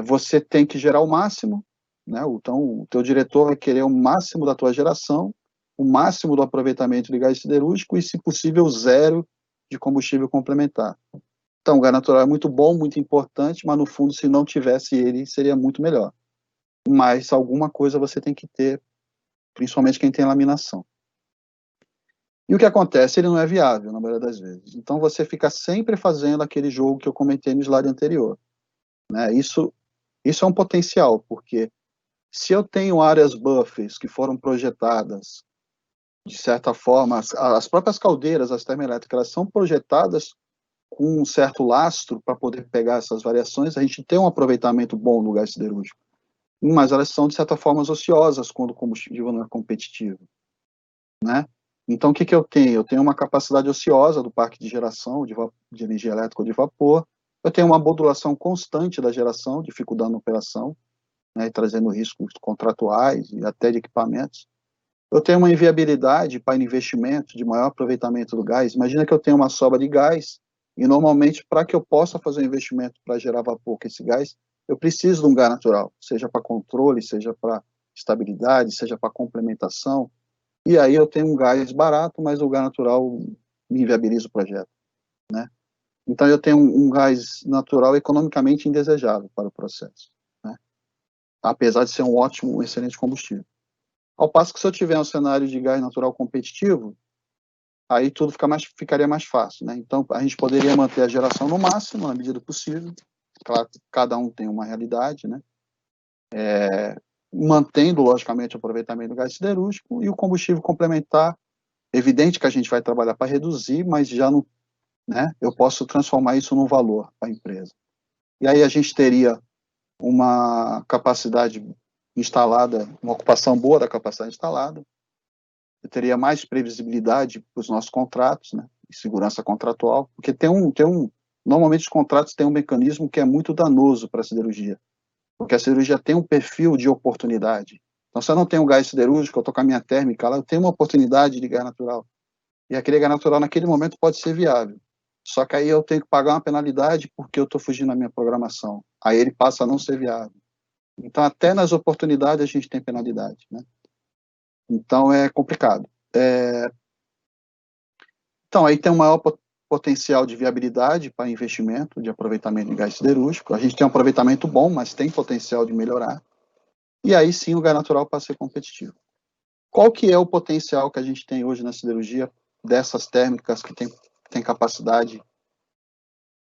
Você tem que gerar o máximo, né? Então, o teu diretor vai querer o máximo da tua geração, o máximo do aproveitamento de gás siderúrgico e, se possível, zero de combustível complementar. Então, o gás natural é muito bom, muito importante, mas, no fundo, se não tivesse ele, seria muito melhor. Mas alguma coisa você tem que ter, principalmente quem tem laminação. E o que acontece? Ele não é viável, na maioria das vezes. Então, você fica sempre fazendo aquele jogo que eu comentei no slide anterior, né? Isso é um potencial, porque se eu tenho áreas buffers que foram projetadas, de certa forma, as próprias caldeiras, as termoelétricas, elas são projetadas com um certo lastro para poder pegar essas variações, a gente tem um aproveitamento bom do gás siderúrgico, mas elas são, de certa forma, ociosas quando o combustível não é competitivo, né? Então, o que eu tenho? Eu tenho uma capacidade ociosa do parque de geração de energia elétrica ou de vapor, eu tenho uma modulação constante da geração, dificultando a operação, né, e trazendo riscos contratuais e até de equipamentos. Eu tenho uma inviabilidade para investimento de maior aproveitamento do gás. Imagina que eu tenho uma sobra de gás e, normalmente, para que eu possa fazer um investimento para gerar vapor com esse gás, eu preciso de um gás natural, seja para controle, seja para estabilidade, seja para complementação. E aí eu tenho um gás barato, mas o gás natural me inviabiliza o projeto, né? Então eu tenho um gás natural economicamente indesejável para o processo, né? Apesar de ser um ótimo, um excelente combustível. Ao passo que, se eu tiver um cenário de gás natural competitivo, aí tudo ficaria mais fácil, né? Então, a gente poderia manter a geração no máximo, na medida possível. Claro, cada um tem uma realidade, né? Mantendo, logicamente, o aproveitamento do gás siderúrgico e o combustível complementar. Evidente que a gente vai trabalhar para reduzir, mas já não, né? Eu posso transformar isso num valor para a empresa. E aí a gente teria uma capacidade instalada, uma ocupação boa da capacidade instalada, eu teria mais previsibilidade para os nossos contratos, né, e segurança contratual, porque normalmente os contratos têm um mecanismo que é muito danoso para a siderurgia, porque a siderurgia tem um perfil de oportunidade. Então, se eu não tenho gás siderúrgico, eu estou com a minha térmica lá, eu tenho uma oportunidade de gás natural, e aquele gás natural naquele momento pode ser viável, só que aí eu tenho que pagar uma penalidade porque eu estou fugindo da minha programação, aí ele passa a não ser viável. Então, até nas oportunidades a gente tem penalidade, né? Então, é complicado. Então, aí tem um maior potencial de viabilidade para investimento, de aproveitamento de gás siderúrgico. A gente tem um aproveitamento bom, mas tem potencial de melhorar. E aí sim o gás natural para ser competitivo. Qual que é o potencial que a gente tem hoje na siderurgia dessas térmicas que tem capacidade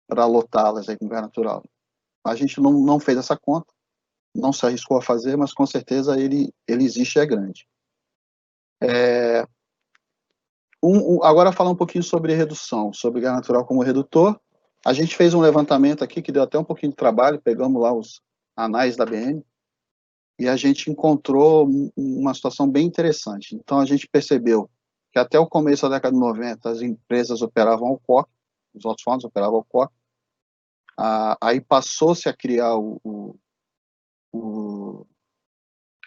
para lotá-las aí com gás natural? A gente não fez essa conta, não se arriscou a fazer, mas com certeza ele existe e é grande. Agora falar um pouquinho sobre redução, sobre gás natural como redutor. A gente fez um levantamento aqui que deu até um pouquinho de trabalho, pegamos lá os anais da BM, e a gente encontrou uma situação bem interessante. Então, a gente percebeu que até o começo da década de 90, as empresas operavam ao coque, os outros fundos operavam ao coque, aí passou-se a criar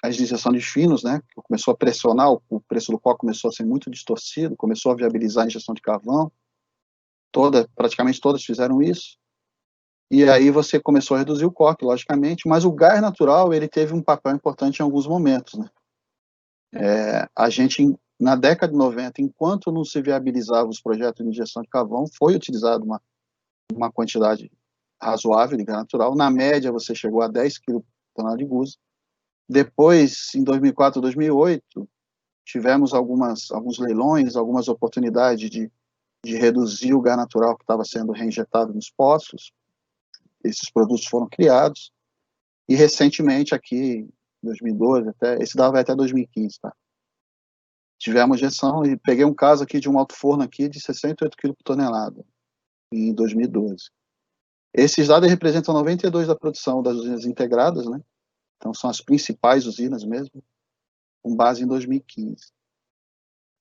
a injeção de finos, né, que começou a pressionar, o preço do coque começou a ser muito distorcido, começou a viabilizar a injeção de carvão, praticamente todas fizeram isso, e aí você começou a reduzir o coque, logicamente, mas o gás natural, ele teve um papel importante em alguns momentos, né. A gente, na década de 90, enquanto não se viabilizava os projetos de injeção de carvão, foi utilizado uma quantidade razoável de gás natural. Na média, você chegou a 10 kg por tonelada de gusa. Depois, em 2004, 2008, tivemos alguns leilões, algumas oportunidades de reduzir o gás natural que estava sendo reinjetado nos poços. Esses produtos foram criados. E, recentemente, aqui, em 2012, esse dava até 2015, tá? Tivemos injeção, e peguei um caso aqui de um alto forno aqui de 68 kg por tonelada, em 2012. Esses dados representam 92% da produção das usinas integradas, né? Então, são as principais usinas mesmo, com base em 2015.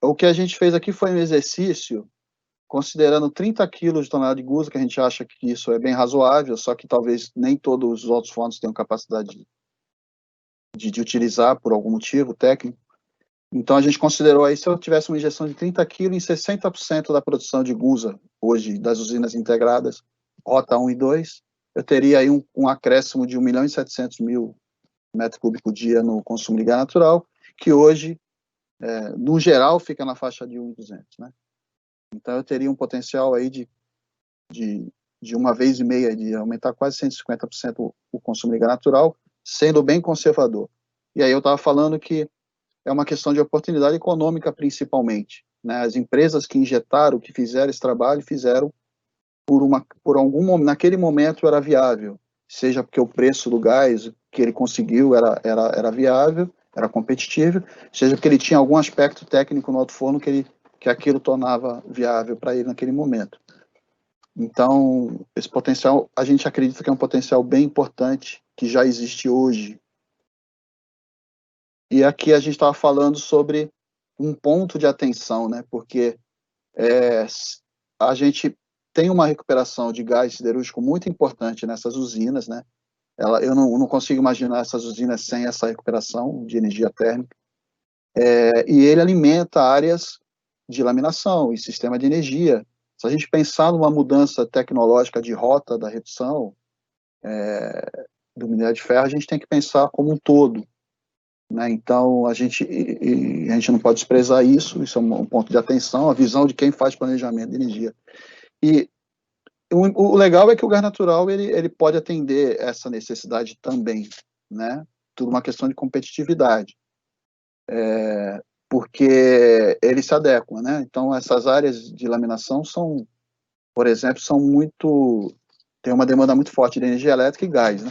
O que a gente fez aqui foi um exercício, considerando 30 quilos de tonelada de gusa, que a gente acha que isso é bem razoável, só que talvez nem todos os outros fornos tenham capacidade de utilizar por algum motivo técnico. Então, a gente considerou aí, se eu tivesse uma injeção de 30 quilos, em 60% da produção de gusa, hoje, das usinas integradas, rota 1 e 2, eu teria aí um acréscimo de 1.700.000 metros cúbicos dia no consumo de gás natural, que hoje, no geral, fica na faixa de 1.200, né? Então, eu teria um potencial aí de uma vez e meia, de aumentar quase 150% o consumo de gás natural, sendo bem conservador. E aí eu estava falando que é uma questão de oportunidade econômica, principalmente, né? As empresas que injetaram, que fizeram esse trabalho, fizeram por algum momento, naquele momento era viável, seja porque o preço do gás que ele conseguiu era viável, era competitivo, seja porque ele tinha algum aspecto técnico no alto forno que aquilo tornava viável para ele naquele momento. Então, esse potencial, a gente acredita que é um potencial bem importante, que já existe hoje. E aqui a gente estava falando sobre um ponto de atenção, né? Porque a gente tem uma recuperação de gás siderúrgico muito importante nessas usinas, né? Eu não consigo imaginar essas usinas sem essa recuperação de energia térmica. E ele alimenta áreas de laminação e sistema de energia. Se a gente pensar numa mudança tecnológica de rota da redução do minério de ferro, a gente tem que pensar como um todo, né? Então, a gente não pode desprezar isso é um ponto de atenção, a visão de quem faz planejamento de energia. E o legal é que o gás natural ele pode atender essa necessidade também, né? Tudo uma questão de competitividade, porque ele se adequa, né? Então, essas áreas de laminação por exemplo, tem uma demanda muito forte de energia elétrica e gás, né?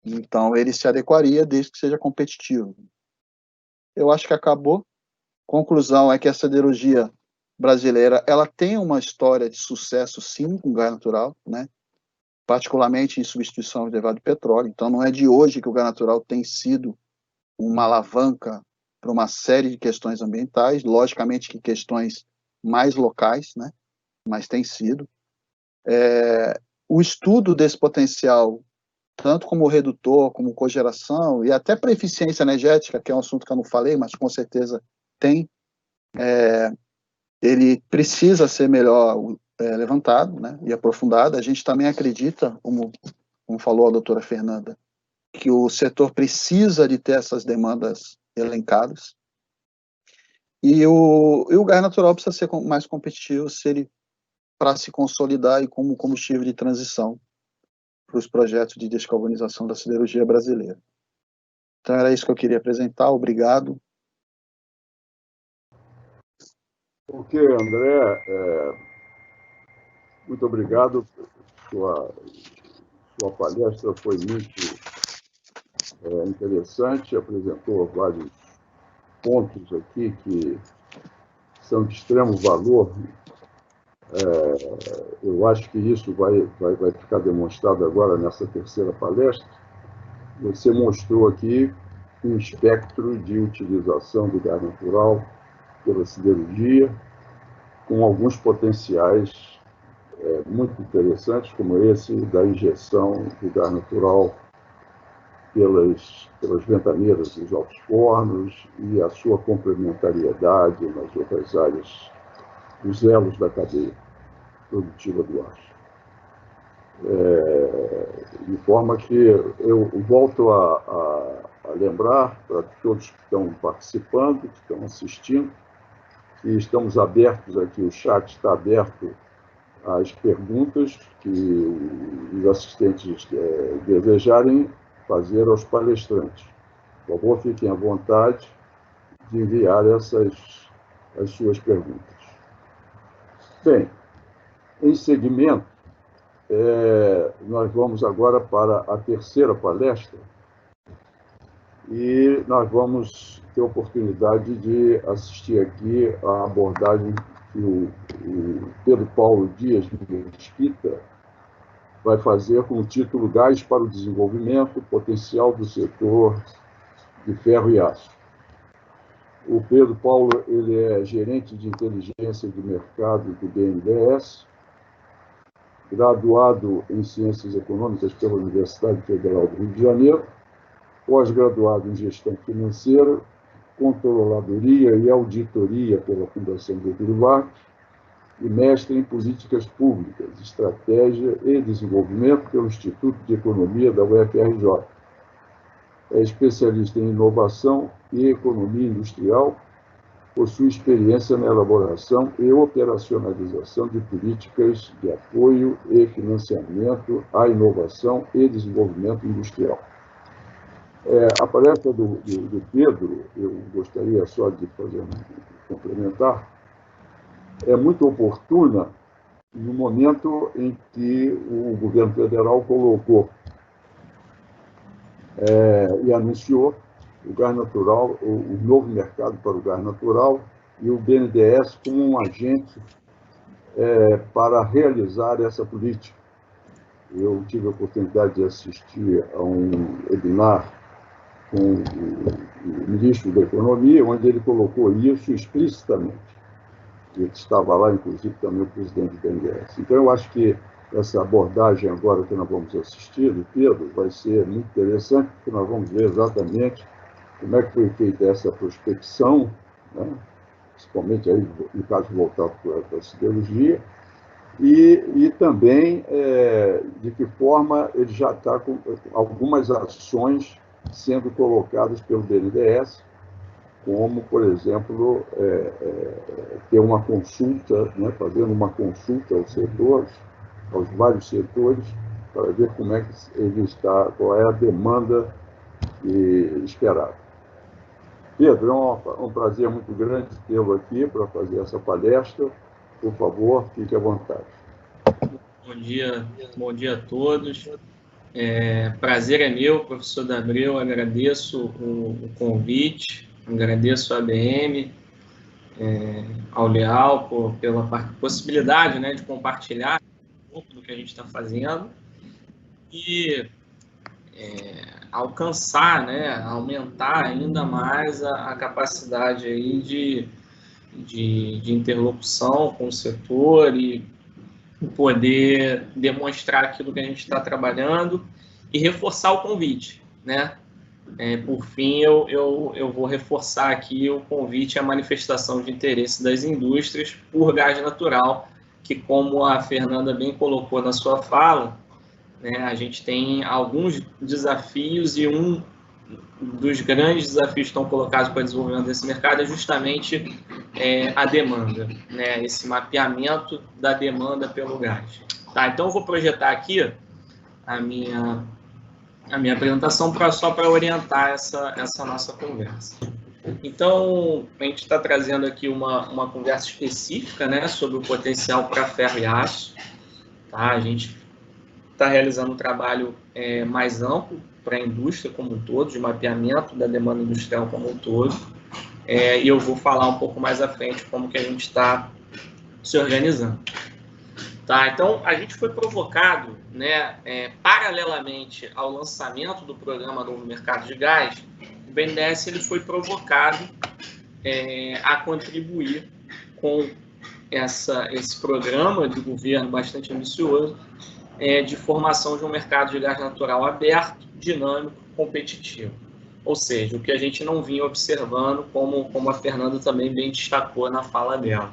Então, ele se adequaria desde que seja competitivo. Eu acho que acabou. Conclusão é que a siderurgia brasileira, ela tem uma história de sucesso, sim, com gás natural, né? Particularmente em substituição de derivado de petróleo. Então, não é de hoje que o gás natural tem sido uma alavanca para uma série de questões ambientais, logicamente que questões mais locais, né? Mas tem sido. O estudo desse potencial, tanto como redutor, como cogeração, e até para eficiência energética, que é um assunto que eu não falei, mas com certeza tem, ele precisa ser melhor levantado, né, e aprofundado. A gente também acredita, como falou a doutora Fernanda, que o setor precisa de ter essas demandas elencadas, e o gás natural precisa ser mais competitivo para se consolidar e como combustível de transição para os projetos de descarbonização da siderurgia brasileira. Então, era isso que eu queria apresentar. Obrigado. Ok, André, muito obrigado. Sua palestra foi muito interessante, apresentou vários pontos aqui que são de extremo valor. Eu acho que isso vai ficar demonstrado agora nessa terceira palestra. Você mostrou aqui um espectro de utilização do gás natural pela siderurgia, com alguns potenciais muito interessantes, como esse da injeção do gás natural pelas ventaneiras dos altos fornos e a sua complementariedade nas outras áreas dos elos da cadeia produtiva do aço. De forma que eu volto a lembrar para todos que estão participando, que estão assistindo, que estamos abertos aqui, o chat está aberto às perguntas que os assistentes desejarem fazer aos palestrantes. Por favor, fiquem à vontade de enviar as suas perguntas. Bem, em seguimento, nós vamos agora para a terceira palestra e nós vamos ter a oportunidade de assistir aqui a abordagem que o Pedro Paulo Dias Mesquita vai fazer com o título Gás para o Desenvolvimento, Potencial do Setor de Ferro e Aço. O Pedro Paulo ele é gerente de inteligência de mercado do BNDES, graduado em Ciências Econômicas pela Universidade Federal do Rio de Janeiro, pós-graduado em Gestão Financeira, Controladoria e Auditoria pela Fundação Getúlio Vargas e mestre em Políticas Públicas, Estratégia e Desenvolvimento pelo Instituto de Economia da UFRJ. É especialista em inovação e economia industrial, possui experiência na elaboração e operacionalização de políticas de apoio e financiamento à inovação e desenvolvimento industrial. A palestra do Pedro, eu gostaria só de fazer um complementar, é muito oportuna no momento em que o governo federal colocou e anunciou o gás natural, o novo mercado para o gás natural e o BNDES como um agente para realizar essa política. Eu tive a oportunidade de assistir a um webinar com o ministro da Economia, onde ele colocou isso explicitamente. Ele estava lá, inclusive, também o presidente do BNDES. Então, eu acho que essa abordagem agora que nós vamos assistir, do Pedro, vai ser muito interessante, porque nós vamos ver exatamente como é que foi feita essa prospecção, né? Principalmente aí, no caso voltado para a siderurgia, e também de que forma ele já está com algumas ações sendo colocadas pelo BNDES, como, por exemplo, ter uma consulta, né, fazendo uma consulta aos setores, aos vários setores, para ver como é que ele está, qual é a demanda esperada. Pedro, é um prazer muito grande tê-lo aqui para fazer essa palestra. Por favor, fique à vontade. Bom dia a todos. Prazer é meu, professor D'Abreu, agradeço o convite, agradeço a ABM, ao Leal pela possibilidade, né, de compartilhar um pouco do que a gente está fazendo e alcançar, né, aumentar ainda mais a capacidade aí de interlocução com o setor e poder demonstrar aquilo que a gente está trabalhando e reforçar o convite, né? Por fim, eu vou reforçar aqui o convite à manifestação de interesse das indústrias por gás natural, que, como a Fernanda bem colocou na sua fala, né, a gente tem alguns desafios e um dos grandes desafios que estão colocados para o desenvolvimento desse mercado é justamente a demanda, né, esse mapeamento da demanda pelo gás. Tá, então, eu vou projetar aqui a minha apresentação só para orientar essa nossa conversa. Então, a gente está trazendo aqui uma conversa específica, né, sobre o potencial para ferro e aço. Tá? A gente está realizando um trabalho mais amplo para a indústria como um todo, de mapeamento da demanda industrial como um todo. E eu vou falar um pouco mais à frente como que a gente está se organizando. Tá, então, a gente foi provocado, né, paralelamente ao lançamento do programa Novo Mercado de Gás, o BNDES ele foi provocado a contribuir com esse programa de governo bastante ambicioso de formação de um mercado de gás natural aberto, dinâmico, competitivo. Ou seja, o que a gente não vinha observando, como a Fernanda também bem destacou na fala dela.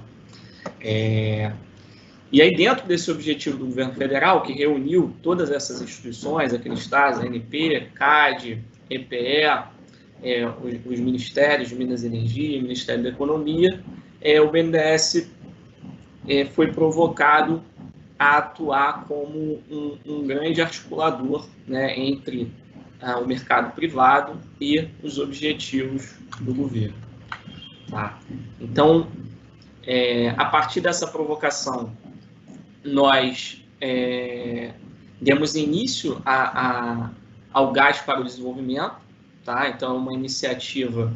E aí, dentro desse objetivo do governo federal, que reuniu todas essas instituições, a Cristas, a ANP, CAD, EPE, os ministérios de Minas e Energia, Ministério da Economia, o BNDES foi provocado a atuar como um grande articulador, né, entre o mercado privado e os objetivos do governo. Tá? Então, a partir dessa provocação, nós demos início ao Gás para o Desenvolvimento. Tá? Então, é uma iniciativa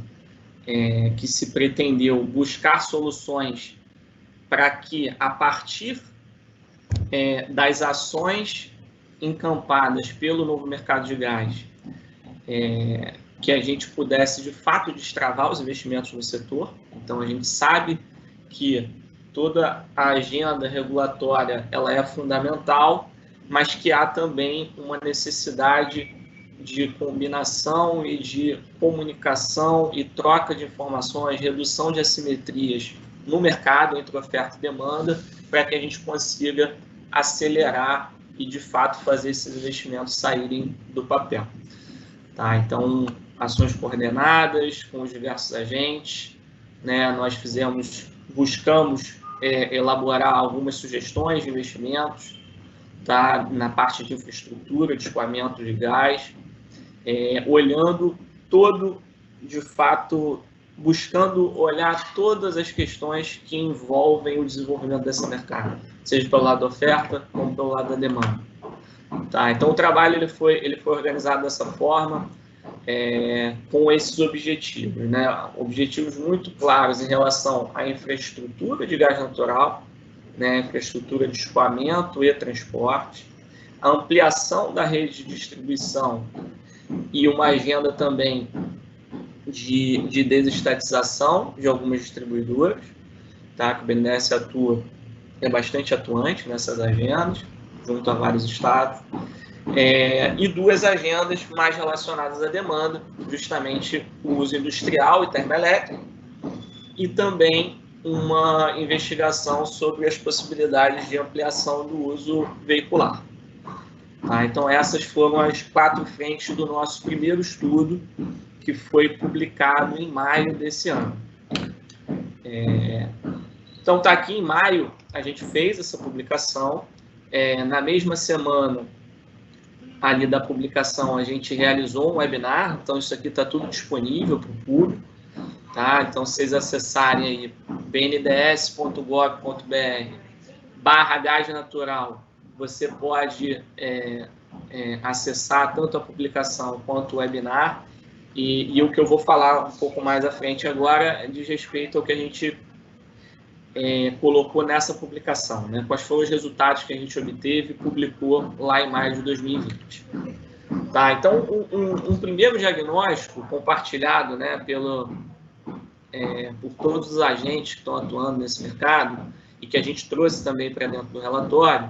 que se pretendeu buscar soluções para que, a partir das ações encampadas pelo novo mercado de gás, que a gente pudesse, de fato, destravar os investimentos no setor. Então, a gente sabe que toda a agenda regulatória ela é fundamental, mas que há também uma necessidade de combinação e de comunicação e troca de informações, redução de assimetrias no mercado entre oferta e demanda, para que a gente consiga acelerar e, de fato, fazer esses investimentos saírem do papel. Tá? Então, ações coordenadas com os diversos agentes, né? Nós buscamos elaborar algumas sugestões de investimentos, tá? Na parte de infraestrutura, de escoamento de gás, olhando todo, de fato, buscando olhar todas as questões que envolvem o desenvolvimento desse mercado, seja pelo lado da oferta, como pelo lado da demanda. Tá? Então, o trabalho ele foi organizado dessa forma, com esses objetivos, né? Objetivos muito claros em relação à infraestrutura de gás natural, né? Infraestrutura de escoamento e transporte, a ampliação da rede de distribuição e uma agenda também de desestatização de algumas distribuidoras, tá? Que o BNDES é bastante atuante nessas agendas, junto a vários estados, e duas agendas mais relacionadas à demanda, justamente o uso industrial e termoelétrico, e também uma investigação sobre as possibilidades de ampliação do uso veicular. Tá? Então, essas foram as 4 frentes do nosso primeiro estudo, que foi publicado em maio desse ano. Então, está aqui em maio, a gente fez essa publicação. Na mesma semana ali da publicação, a gente realizou um webinar. Então, isso aqui está tudo disponível para o público. Tá? Então, se vocês acessarem aí bnds.gov.br/gás natural, você pode acessar tanto a publicação quanto o webinar. E o que eu vou falar um pouco mais à frente agora diz respeito ao que a gente colocou nessa publicação, né? Quais foram os resultados que a gente obteve e publicou lá em maio de 2020. Tá? Então, um primeiro diagnóstico compartilhado, né, por todos os agentes que estão atuando nesse mercado e que a gente trouxe também para dentro do relatório,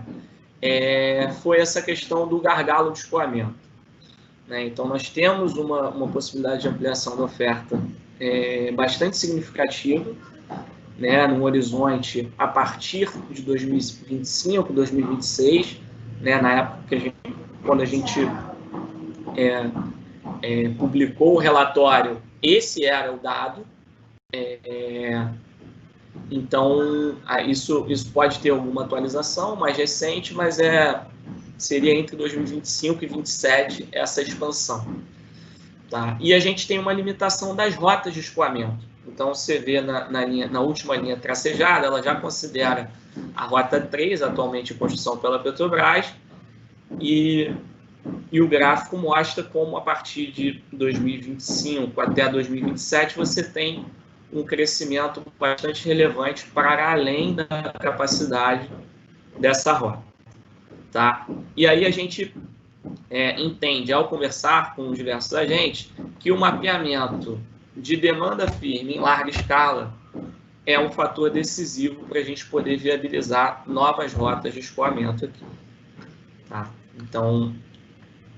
foi essa questão do gargalo de escoamento. Né? Então, nós temos uma possibilidade de ampliação da oferta bastante significativa, né, no horizonte a partir de 2025, 2026, né, na época quando a gente publicou o relatório, esse era o dado. Então, isso pode ter alguma atualização mais recente, mas seria entre 2025 e 2027 essa expansão. Tá? E a gente tem uma limitação das rotas de escoamento. Então, você vê na última linha tracejada, ela já considera a Rota 3, atualmente em construção pela Petrobras, e o gráfico mostra como, a partir de 2025 até 2027, você tem um crescimento bastante relevante para além da capacidade dessa rota. Tá? E aí a gente entende, ao conversar com diversos agentes, que o mapeamento de demanda firme em larga escala é um fator decisivo para a gente poder viabilizar novas rotas de escoamento aqui. Tá? Então,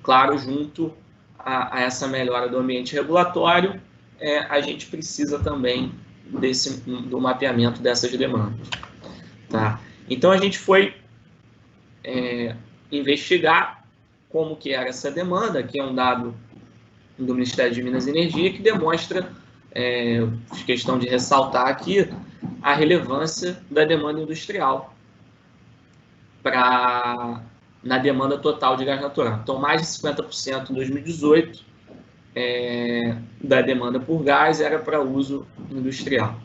claro, junto a essa melhora do ambiente regulatório, a gente precisa também do mapeamento dessas demandas. Tá? Então, a gente foi investigar como que era essa demanda, que é um dado do Ministério de Minas e Energia, que demonstra, questão de ressaltar aqui, a relevância da demanda industrial na demanda total de gás natural. Então, mais de 50% em 2018 da demanda por gás era para uso industrial.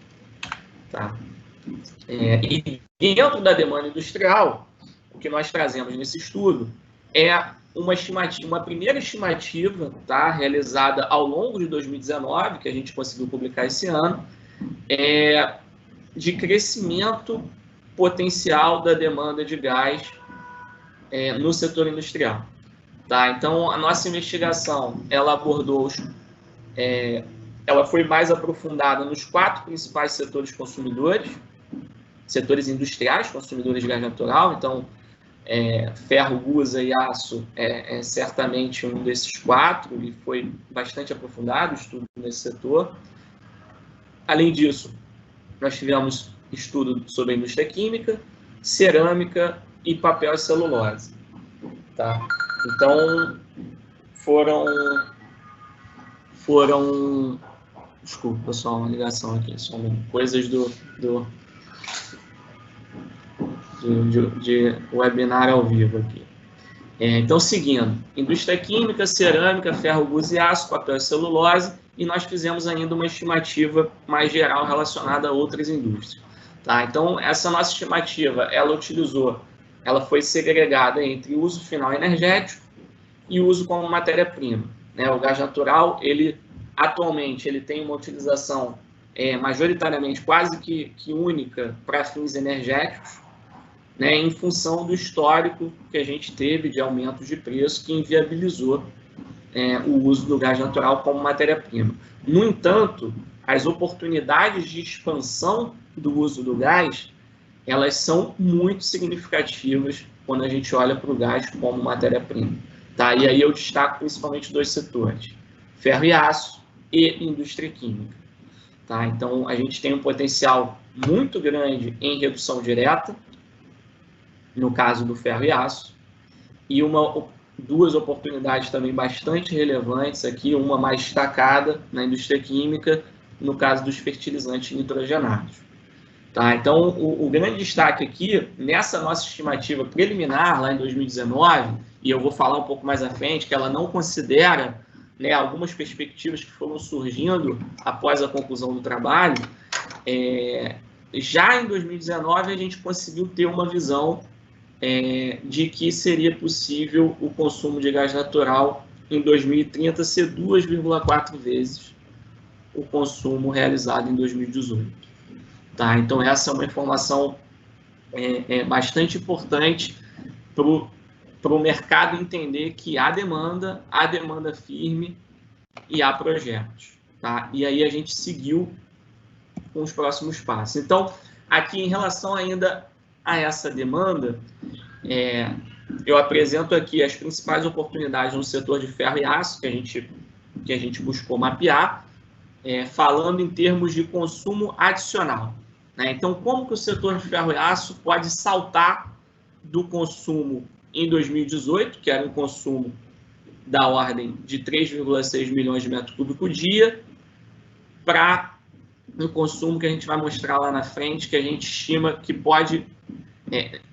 Tá? E dentro da demanda industrial, o que nós trazemos nesse estudo é uma primeira estimativa, tá, realizada ao longo de 2019, que a gente conseguiu publicar esse ano, de crescimento potencial da demanda de gás no setor industrial. Tá? Então, a nossa investigação, ela abordou, ela foi mais aprofundada nos 4 principais setores consumidores, setores industriais consumidores de gás natural. Então, ferro, gusa e aço é certamente um desses 4, e foi bastante aprofundado o estudo nesse setor. Além disso, nós tivemos estudo sobre a indústria química, cerâmica e papel e celulose. Tá? Então, foram... Desculpa, pessoal, uma ligação aqui. São coisas de webinar ao vivo aqui. Então, seguindo, indústria química, cerâmica, ferro, gusa e aço, papel e celulose, e nós fizemos ainda uma estimativa mais geral relacionada a outras indústrias. Tá? Então, essa nossa estimativa, ela foi segregada entre uso final energético e uso como matéria-prima. Né? O gás natural, atualmente, ele tem uma utilização majoritariamente quase que única para fins energéticos, né, em função do histórico que a gente teve de aumentos de preço que inviabilizou o uso do gás natural como matéria-prima. No entanto, as oportunidades de expansão do uso do gás, elas são muito significativas quando a gente olha para o gás como matéria-prima. Tá? E aí eu destaco principalmente 2 setores, ferro e aço e indústria química. Tá? Então, a gente tem um potencial muito grande em redução direta, no caso do ferro e aço, e 2 oportunidades também bastante relevantes aqui, uma mais destacada na indústria química, no caso dos fertilizantes nitrogenados. Tá? Então, o grande destaque aqui, nessa nossa estimativa preliminar, lá em 2019, e eu vou falar um pouco mais à frente, que ela não considera, né, algumas perspectivas que foram surgindo após a conclusão do trabalho, já em 2019 a gente conseguiu ter uma visão de que seria possível o consumo de gás natural em 2030 ser 2,4 vezes o consumo realizado em 2018. Tá? Então, essa é uma informação bastante importante para o mercado entender que há demanda firme e há projetos. Tá? E aí a gente seguiu com os próximos passos. Então, aqui em relação ainda a essa demanda, eu apresento aqui as principais oportunidades no setor de ferro e aço que a gente buscou mapear, falando em termos de consumo adicional. Né? Então, como que o setor de ferro e aço pode saltar do consumo em 2018, que era um consumo da ordem de 3,6 milhões de metros cúbicos por dia, para um consumo que a gente vai mostrar lá na frente, que a gente estima que pode...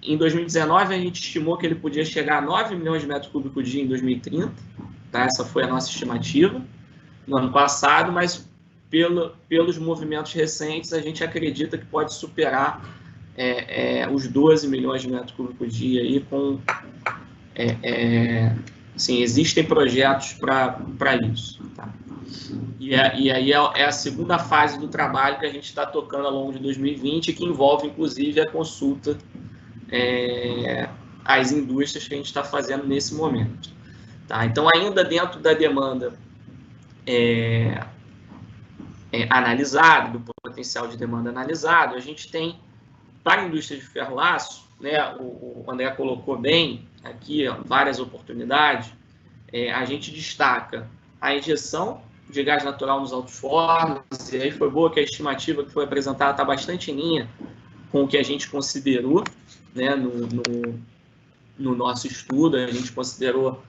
em 2019, a gente estimou que ele podia chegar a 9 milhões de metros cúbicos por dia em 2030. Tá? Essa foi a nossa estimativa no ano passado, mas pelos movimentos recentes, a gente acredita que pode superar os 12 milhões de metros cúbicos por dia. Aí sim, existem projetos para isso. Tá? E aí é a segunda fase do trabalho que a gente está tocando ao longo de 2020, que envolve, inclusive, a consulta às indústrias que a gente está fazendo nesse momento. Tá? Então, ainda dentro da demanda analisada, do potencial de demanda analisado, a gente tem, para a indústria de ferro-aço, né, o André colocou bem aqui várias oportunidades, a gente destaca a injeção de gás natural nos alto-fornos, e aí foi boa que a estimativa que foi apresentada está bastante em linha com o que a gente considerou, né, no nosso estudo. A gente considerou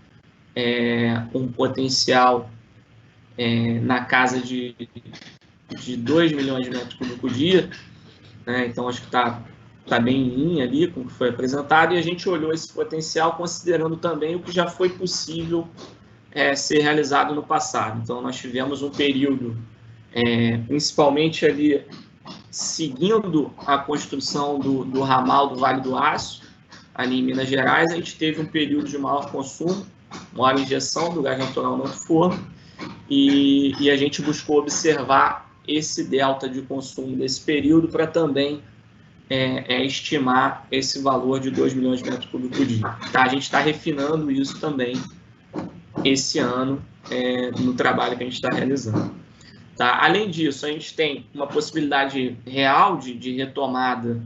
um potencial na casa de 2 milhões de metros cúbicos por dia, né? Então acho que está bem em linha ali com o que foi apresentado, e a gente olhou esse potencial considerando também o que já foi possível ser realizado no passado. Então nós tivemos um período, principalmente ali seguindo a construção do ramal do Vale do Aço, ali em Minas Gerais, a gente teve um período de maior consumo, maior injeção do gás natural no forno, e a gente buscou observar esse delta de consumo desse período para também estimar esse valor de 2 milhões de metros cúbicos por dia. Tá? A gente está refinando isso também esse ano no trabalho que a gente está realizando. Tá? Além disso, a gente tem uma possibilidade real de retomada,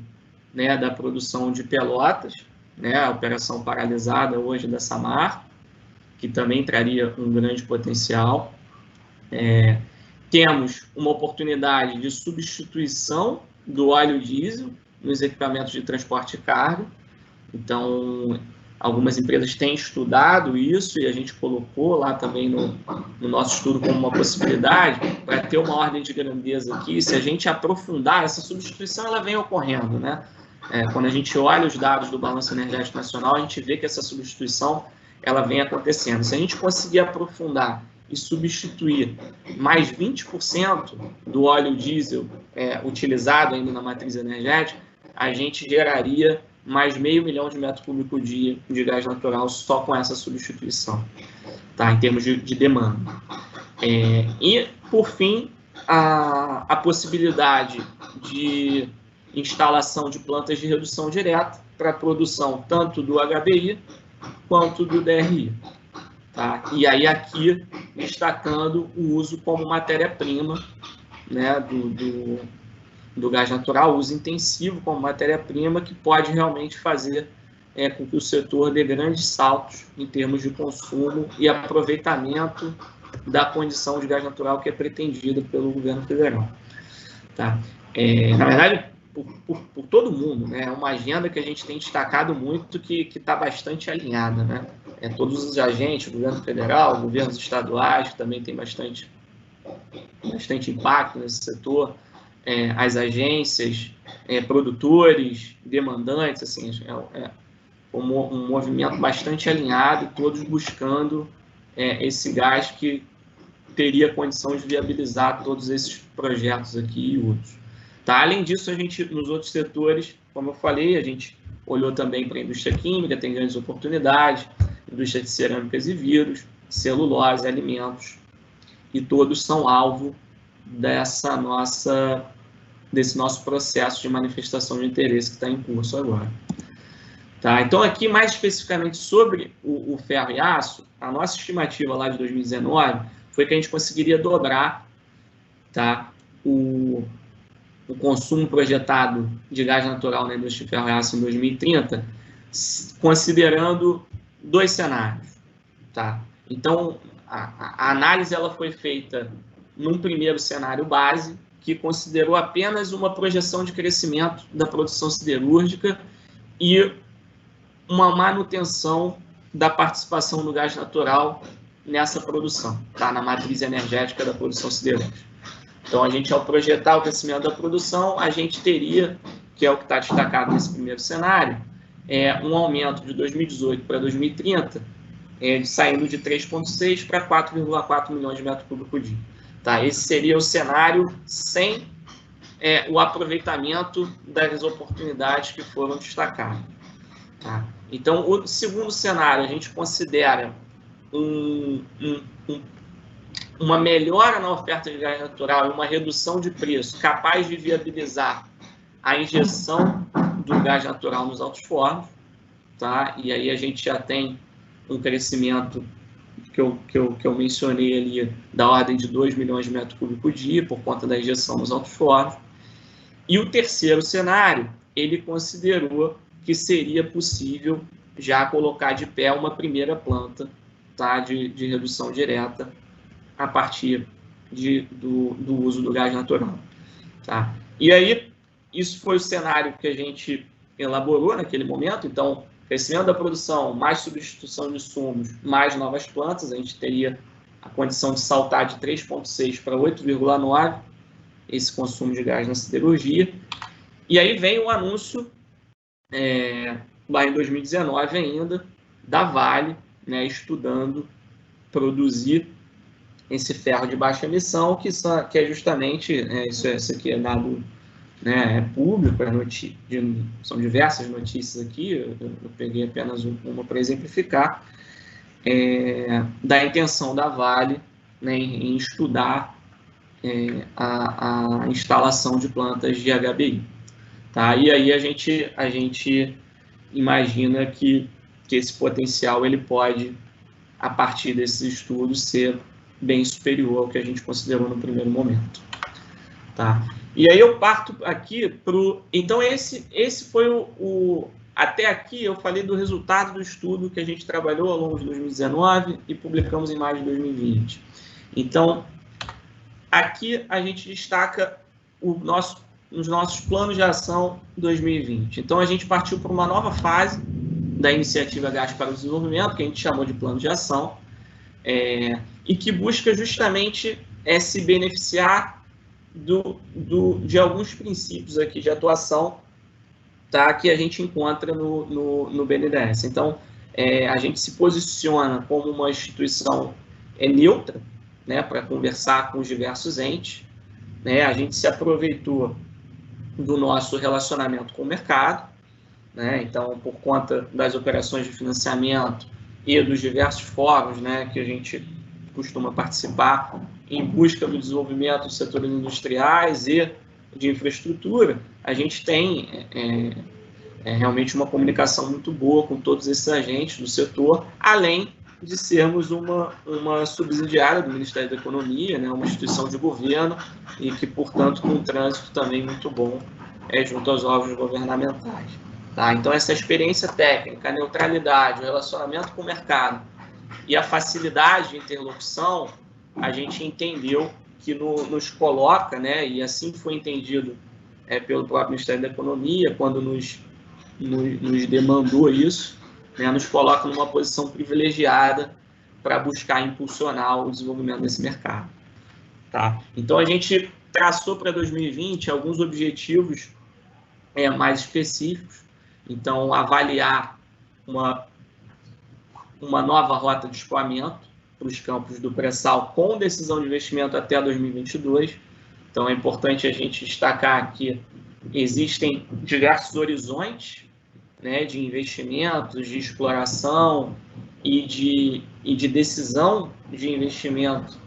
né, da produção de Pelotas, né, a operação paralisada hoje da Samar, que também traria um grande potencial. Temos uma oportunidade de substituição do óleo diesel nos equipamentos de transporte de carga. Então, algumas empresas têm estudado isso e a gente colocou lá também no nosso estudo como uma possibilidade para ter uma ordem de grandeza aqui. Se a gente aprofundar, essa substituição ela vem ocorrendo, né? Quando a gente olha os dados do Balanço Energético Nacional, a gente vê que essa substituição ela vem acontecendo. Se a gente conseguir aprofundar e substituir mais 20% do óleo diesel utilizado ainda na matriz energética, a gente geraria mais 0,5 milhão de metros cúbicos por dia de gás natural só com essa substituição, tá? Em termos de demanda. E, por fim, a possibilidade de instalação de plantas de redução direta para a produção tanto do HBI quanto do DRI. Tá? E aí aqui destacando o uso como matéria-prima, né, do gás natural, uso intensivo como matéria-prima, que pode realmente fazer com que o setor dê grandes saltos em termos de consumo e aproveitamento da condição de gás natural que é pretendida pelo governo federal. Tá? Na verdade, por todo mundo, né? É uma agenda que a gente tem destacado muito, que está bastante alinhada, né? Todos os agentes, o governo federal, governos estaduais, que também tem bastante impacto nesse setor, as agências, produtores, demandantes, assim, um movimento bastante alinhado, todos buscando esse gás que teria condição de viabilizar todos esses projetos aqui e outros. Tá? Além disso, a gente, nos outros setores, como eu falei, a gente olhou também para a indústria química, tem grandes oportunidades, indústria de cerâmicas e vidros, celulose, alimentos, e todos são alvo desse nosso processo de manifestação de interesse que está em curso agora. Tá? Então, aqui, mais especificamente sobre o ferro e aço, a nossa estimativa lá de 2019 foi que a gente conseguiria dobrar, tá, o consumo projetado de gás natural na indústria de ferro e aço em 2030, considerando 2 cenários. Tá? Então, a análise ela foi feita num primeiro cenário base, que considerou apenas uma projeção de crescimento da produção siderúrgica e uma manutenção da participação do gás natural nessa produção, tá? Na matriz energética da produção siderúrgica. Então, a gente, ao projetar o crescimento da produção, a gente teria, que é o que está destacado nesse primeiro cenário, um aumento de 2018 para 2030, saindo de 3,6 para 4,4 milhões de metros cúbicos por dia. Tá? Esse seria o cenário sem o aproveitamento das oportunidades que foram destacadas. Tá? Então, o segundo cenário, a gente considera uma melhora na oferta de gás natural e uma redução de preço capaz de viabilizar a injeção do gás natural nos altos fornos. Tá? E aí a gente já tem um crescimento que eu mencionei ali, da ordem de 2 milhões de metros cúbicos por dia, por conta da injeção nos altos fornos. E o terceiro cenário, ele considerou que seria possível já colocar de pé uma primeira planta, tá, de redução direta a partir do uso do gás natural. Tá? E aí, isso foi o cenário que a gente elaborou naquele momento. Então, crescimento da produção, mais substituição de insumos, mais novas plantas, a gente teria a condição de saltar de 3,6 para 8,9 esse consumo de gás na siderurgia. E aí vem o anúncio, lá em 2019 ainda, da Vale, né, estudando produzir esse ferro de baixa emissão, que é justamente, isso aqui é dado, né, é público, são diversas notícias aqui, eu peguei apenas uma para exemplificar, da intenção da Vale, né, em estudar a instalação de plantas de HBI. Tá? E aí a gente imagina que esse potencial ele pode, a partir desses estudos, ser bem superior ao que a gente considerou no primeiro momento. Tá? E aí eu parto aqui para o... Então, esse foi o... Até aqui eu falei do resultado do estudo que a gente trabalhou ao longo de 2019 e publicamos em maio de 2020. Então, aqui a gente destaca os nossos planos de ação 2020. Então, a gente partiu para uma nova fase da iniciativa Gás para o Desenvolvimento, que a gente chamou de plano de ação, e que busca justamente se beneficiar de alguns princípios aqui de atuação, tá, que a gente encontra no BNDES. Então, a gente se posiciona como uma instituição neutra, né, para conversar com os diversos entes, né, a gente se aproveitou do nosso relacionamento com o mercado, né, então, por conta das operações de financiamento e dos diversos fóruns, né, que a gente costuma participar em busca do desenvolvimento dos setores industriais e de infraestrutura, a gente tem realmente uma comunicação muito boa com todos esses agentes do setor, além de sermos uma subsidiária do Ministério da Economia, né, uma instituição de governo e que, portanto, com um trânsito também muito bom junto aos órgãos governamentais. Tá? Então, essa experiência técnica, a neutralidade, o relacionamento com o mercado e a facilidade de interlocução, a gente entendeu que nos coloca, né, e assim foi entendido pelo próprio Ministério da Economia, quando nos demandou isso, né, nos coloca numa posição privilegiada para buscar impulsionar o desenvolvimento desse mercado. Tá? Então, a gente traçou para 2020 alguns objetivos mais específicos. Então, avaliar uma nova rota de escoamento para os campos do pré-sal com decisão de investimento até 2022. Então, é importante a gente destacar que existem diversos horizontes, né, de investimentos, de exploração e de decisão de investimento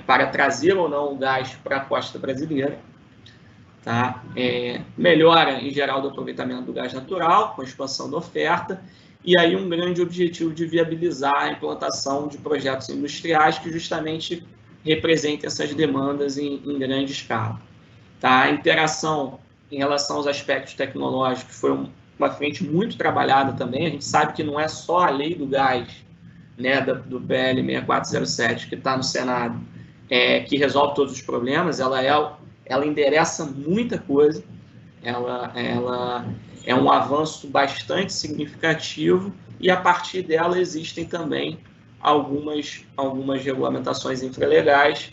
para trazer ou não o gás para a costa brasileira. Tá? Melhora, em geral, do aproveitamento do gás natural, com a expansão da oferta, e aí um grande objetivo de viabilizar a implantação de projetos industriais que justamente representem essas demandas em grande escala. Tá? A interação em relação aos aspectos tecnológicos foi uma frente muito trabalhada também. A gente sabe que não é só a lei do gás, né, do PL 6407 que está no Senado, que resolve todos os problemas. Ela endereça muita coisa, ela é um avanço bastante significativo e, a partir dela, existem também algumas regulamentações infralegais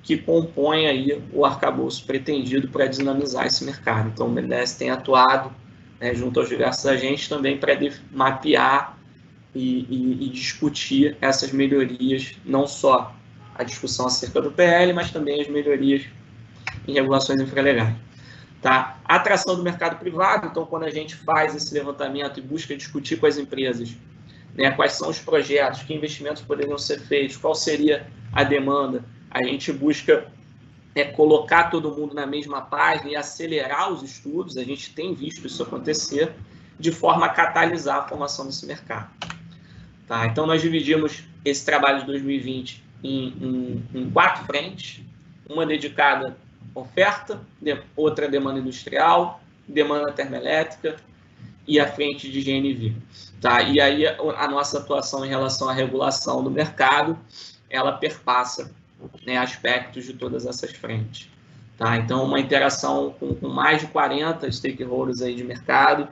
que compõem aí o arcabouço pretendido para dinamizar esse mercado. Então, o BNDES tem atuado, né, junto aos diversos agentes também para mapear e discutir essas melhorias, não só a discussão acerca do PL, mas também as melhorias em regulações infralegais. Tá? A atração do mercado privado, então, quando a gente faz esse levantamento e busca discutir com as empresas, né, quais são os projetos, que investimentos poderiam ser feitos, qual seria a demanda, a gente busca colocar todo mundo na mesma página e acelerar os estudos. A gente tem visto isso acontecer de forma a catalisar a formação desse mercado. Tá? Então, nós dividimos esse trabalho de 2020 em 4 frentes, uma dedicada à oferta, outra demanda industrial, demanda termoelétrica e a frente de GNV. Tá? E aí a nossa atuação em relação à regulação do mercado, ela perpassa, né, aspectos de todas essas frentes. Tá? Então, uma interação com mais de 40 stakeholders aí de mercado,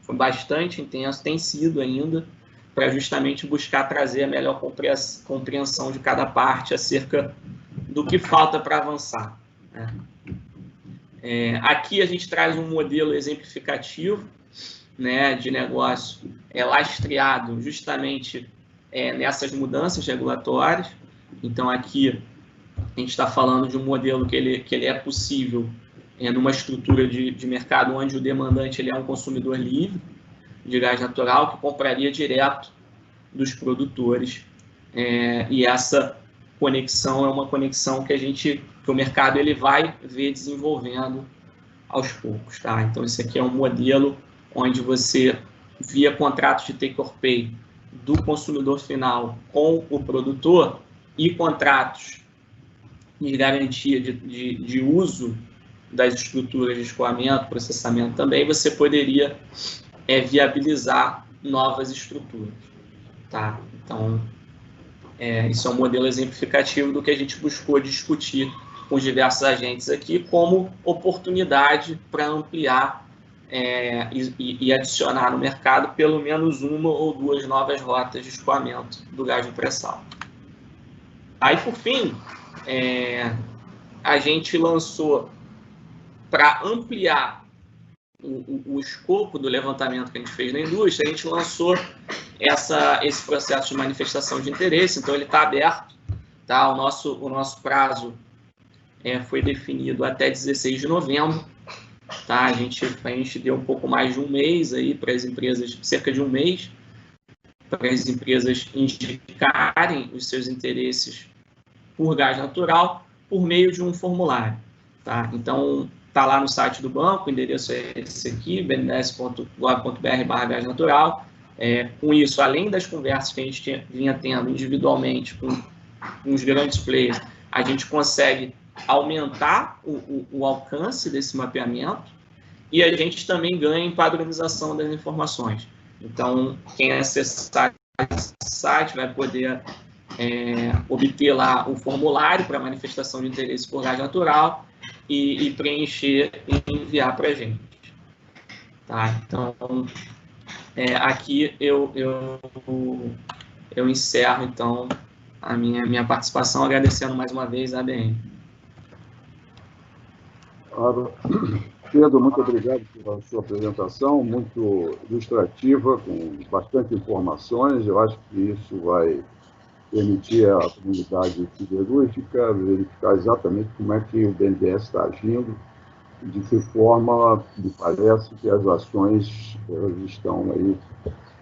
foi bastante intenso, tem sido ainda, para justamente buscar trazer a melhor compreensão de cada parte acerca do que falta para avançar, né? Aqui a gente traz um modelo exemplificativo, né, de negócio lastreado justamente nessas mudanças regulatórias. Então, aqui a gente está falando de um modelo que ele é possível numa estrutura de mercado onde o demandante ele é um consumidor livre de gás natural que compraria direto dos produtores. E essa conexão é uma conexão que o mercado ele vai ver desenvolvendo aos poucos, tá? Então, esse aqui é um modelo onde você, via contratos de take-or-pay do consumidor final com o produtor e contratos de garantia de uso das estruturas de escoamento, processamento também, você poderia viabilizar novas estruturas, tá? Então, isso é um modelo exemplificativo do que a gente buscou discutir com os diversos agentes aqui como oportunidade para ampliar e adicionar no mercado pelo menos uma ou duas novas rotas de escoamento do gás de pré-sal. Aí, por fim, a gente lançou, para ampliar o escopo do levantamento que a gente fez na indústria, a gente lançou esse processo de manifestação de interesse. Então, ele está aberto, tá? O nosso prazo foi definido até 16 de novembro. Tá? A gente deu um pouco mais de um mês aí para as empresas, cerca de um mês, para as empresas indicarem os seus interesses por gás natural por meio de um formulário. Tá? Então, está lá no site do banco, o endereço é esse aqui, bndes.gov.br/gás natural. Com isso, além das conversas que a gente vinha tendo individualmente com os grandes players, a gente consegue aumentar o alcance desse mapeamento e a gente também ganha em padronização das informações. Então, quem acessar esse site vai poder obter lá o formulário para manifestação de interesse por gás natural e preencher e enviar para a gente. Tá? Então, aqui eu encerro, então, a minha participação, agradecendo mais uma vez a ABM. Pedro, muito obrigado pela sua apresentação, muito ilustrativa, com bastante informações. Eu acho que isso vai permitir à comunidade siderúrgica verificar exatamente como é que o BNDES está agindo, de que forma me parece que as ações elas estão aí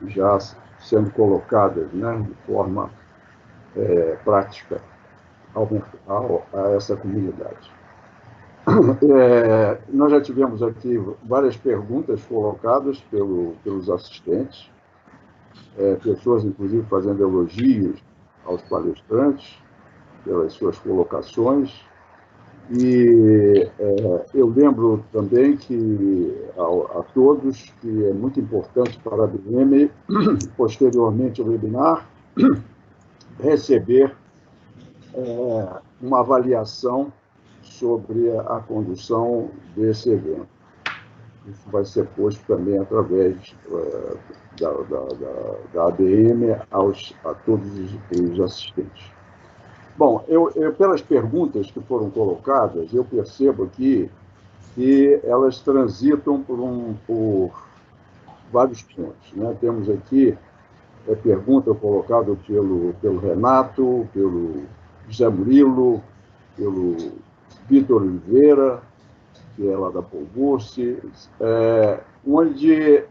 já sendo colocadas, né, de forma prática a essa comunidade. Nós já tivemos aqui várias perguntas colocadas pelos assistentes, pessoas, inclusive, fazendo elogios aos palestrantes pelas suas colocações. E eu lembro também que a todos que é muito importante para a ABM, posteriormente ao webinar, receber uma avaliação sobre a condução desse evento. Isso vai ser posto também através da ABM a todos os assistentes. Bom, pelas perguntas que foram colocadas, eu percebo aqui que elas transitam por vários pontos, né? Temos aqui pergunta colocada pelo Renato, pelo José Murilo, pelo Vitor Oliveira, que é lá da Polburce, onde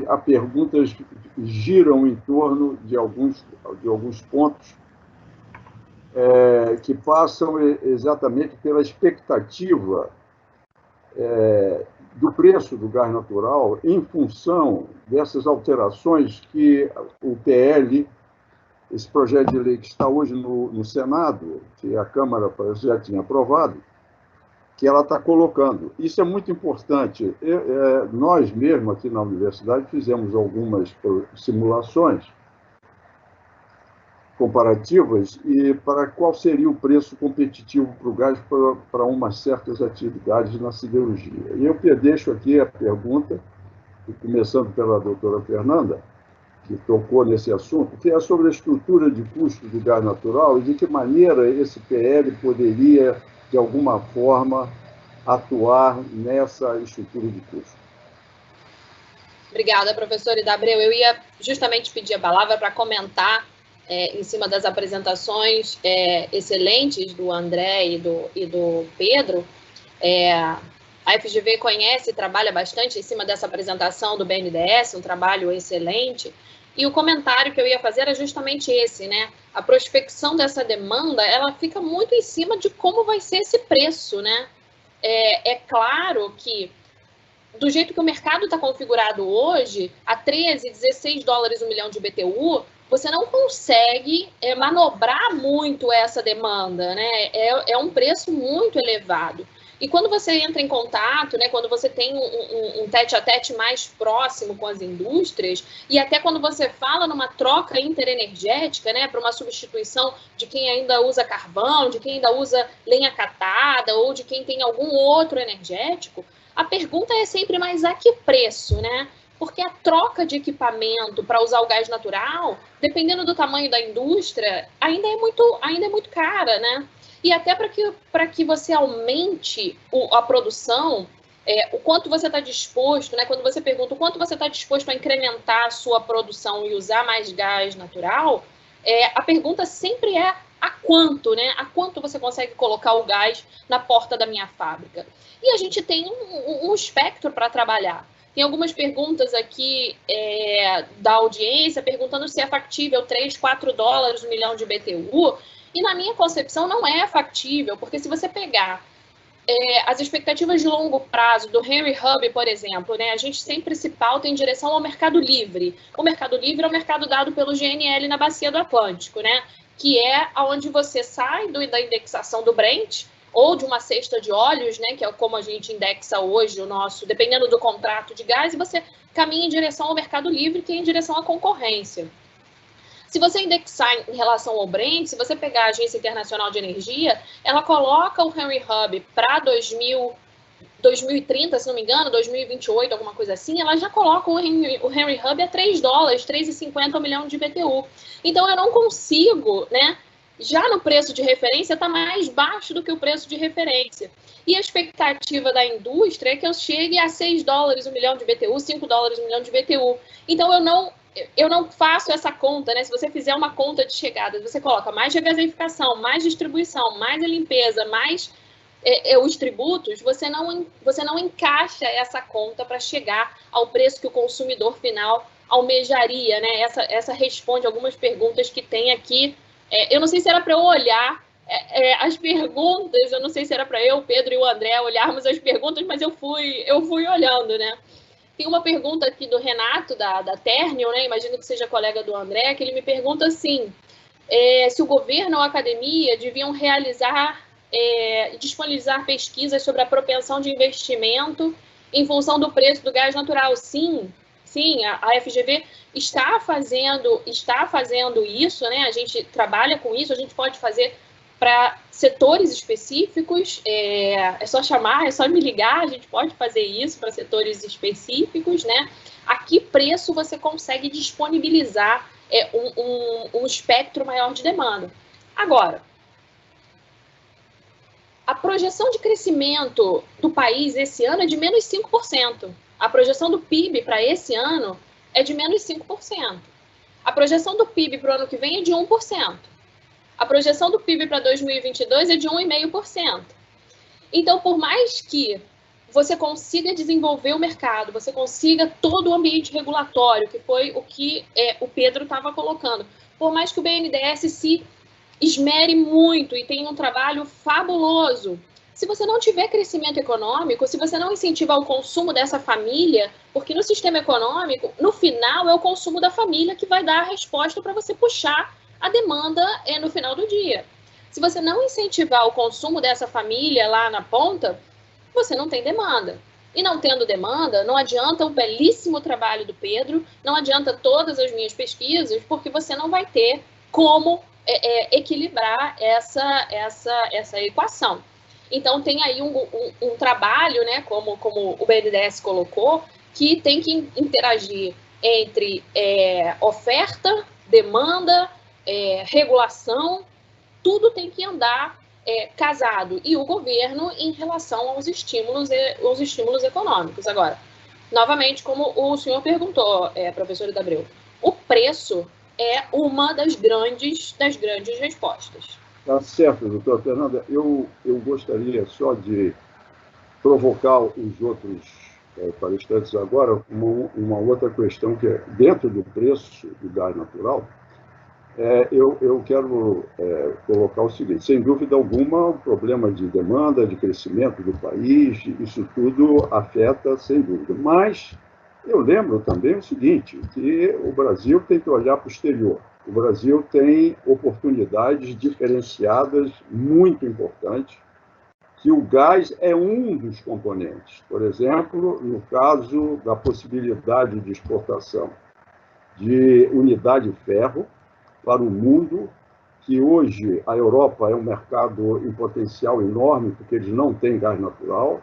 as perguntas giram em torno de alguns pontos que passam exatamente pela expectativa do preço do gás natural em função dessas alterações que o PL, esse projeto de lei que está hoje no Senado, que a Câmara já tinha aprovado, que ela está colocando. Isso é muito importante. Nós mesmo, aqui na universidade, fizemos algumas simulações comparativas e para qual seria o preço competitivo para o gás para umas certas atividades na siderurgia. E eu deixo aqui a pergunta começando pela doutora Fernanda, que tocou nesse assunto, que é sobre a estrutura de custo do gás natural e de que maneira esse PL poderia, de alguma forma, atuar nessa estrutura de custo. Obrigada, professora Ida Abreu. Eu ia justamente pedir a palavra para comentar em cima das apresentações excelentes do André e do Pedro. A FGV conhece e trabalha bastante em cima dessa apresentação do BNDES, um trabalho excelente. E o comentário que eu ia fazer era justamente esse, né? A prospecção dessa demanda, ela fica muito em cima de como vai ser esse preço, né? É claro que, do jeito que o mercado está configurado hoje, a 13, 16 dólares o milhão de BTU, você não consegue manobrar muito essa demanda, né? É um preço muito elevado. E quando você entra em contato, né, quando você tem um tete-a-tete mais próximo com as indústrias, e até quando você fala numa troca interenergética, né, para uma substituição de quem ainda usa carvão, de quem ainda usa lenha catada, ou de quem tem algum outro energético, a pergunta é sempre, mas a que preço, né? Porque a troca de equipamento para usar o gás natural, dependendo do tamanho da indústria, ainda é muito cara, né? E até para que você aumente a produção, o quanto você está disposto, né? Quando você pergunta o quanto você está disposto a incrementar a sua produção e usar mais gás natural, a pergunta sempre é a quanto, né? A quanto você consegue colocar o gás na porta da minha fábrica? E a gente tem um espectro para trabalhar. Tem algumas perguntas aqui da audiência perguntando se é factível 3, 4 dólares o milhão de BTU. E na minha concepção não é factível, porque se você pegar as expectativas de longo prazo do Henry Hub, por exemplo, né, a gente sempre se pauta em direção ao mercado livre. O mercado livre é o mercado dado pelo GNL na Bacia do Atlântico, né, que é onde você sai da indexação do Brent ou de uma cesta de óleos, né, que é como a gente indexa hoje o nosso, dependendo do contrato de gás, e você caminha em direção ao mercado livre, que é em direção à concorrência. Se você indexar em relação ao Brent, se você pegar a Agência Internacional de Energia, ela coloca o Henry Hub para 2030, se não me engano, 2028, alguma coisa assim, ela já coloca o Henry Hub a 3 dólares, 3,50 milhão de BTU. Então, eu não consigo, né? Já no preço de referência está mais baixo do que o preço de referência. E a expectativa da indústria é que eu chegue a 6 dólares o milhão de BTU, 5 dólares o milhão de BTU. Então, eu não faço essa conta, né? Se você fizer uma conta de chegadas, você coloca mais regasificação, mais distribuição, mais a limpeza, mais os tributos, você não encaixa essa conta para chegar ao preço que o consumidor final almejaria, né? Essa responde algumas perguntas que tem aqui. Eu não sei se era para eu olhar as perguntas, eu não sei se era para eu, Pedro e o André olharmos as perguntas, mas eu fui olhando, né? Tem uma pergunta aqui do Renato, da Ternio, né? Imagino que seja colega do André, que ele me pergunta assim, se o governo ou a academia deviam disponibilizar pesquisas sobre a propensão de investimento em função do preço do gás natural. Sim, a FGV está fazendo isso, né? A gente trabalha com isso, a gente pode fazer para setores específicos, é só chamar, é só me ligar, a gente pode fazer isso para setores específicos, né? A que preço você consegue disponibilizar um espectro maior de demanda? Agora, a projeção de crescimento do país esse ano é de menos 5%. A projeção do PIB para esse ano é de menos 5%. A projeção do PIB para o ano que vem é de 1%. A projeção do PIB para 2022 é de 1,5%. Então, por mais que você consiga desenvolver o mercado, você consiga todo o ambiente regulatório, que foi o que o Pedro estava colocando, por mais que o BNDES se esmere muito e tenha um trabalho fabuloso, se você não tiver crescimento econômico, se você não incentivar o consumo dessa família, porque no sistema econômico, no final, é o consumo da família que vai dar a resposta para você puxar a demanda no final do dia. Se você não incentivar o consumo dessa família lá na ponta, você não tem demanda. E não tendo demanda, não adianta o belíssimo trabalho do Pedro, não adianta todas as minhas pesquisas, porque você não vai ter como equilibrar essa equação. Então, tem aí um trabalho, né, como o BNDES colocou, que tem que interagir entre oferta, demanda, regulação, tudo tem que andar casado, e o governo em relação aos estímulos econômicos. Agora, novamente, como o senhor perguntou, professor Idabreu, o preço é uma das grandes respostas. Tá certo, doutora Fernanda. Eu gostaria só de provocar os outros palestrantes agora uma outra questão, que é, dentro do preço do gás natural, eu quero colocar o seguinte: sem dúvida alguma, o problema de demanda, de crescimento do país, isso tudo afeta, sem dúvida. Mas eu lembro também o seguinte, que o Brasil tem que olhar para o exterior. O Brasil tem oportunidades diferenciadas muito importantes, que o gás é um dos componentes. Por exemplo, no caso da possibilidade de exportação de unidade de ferro para o mundo, que hoje a Europa é um mercado em potencial enorme, porque eles não têm gás natural,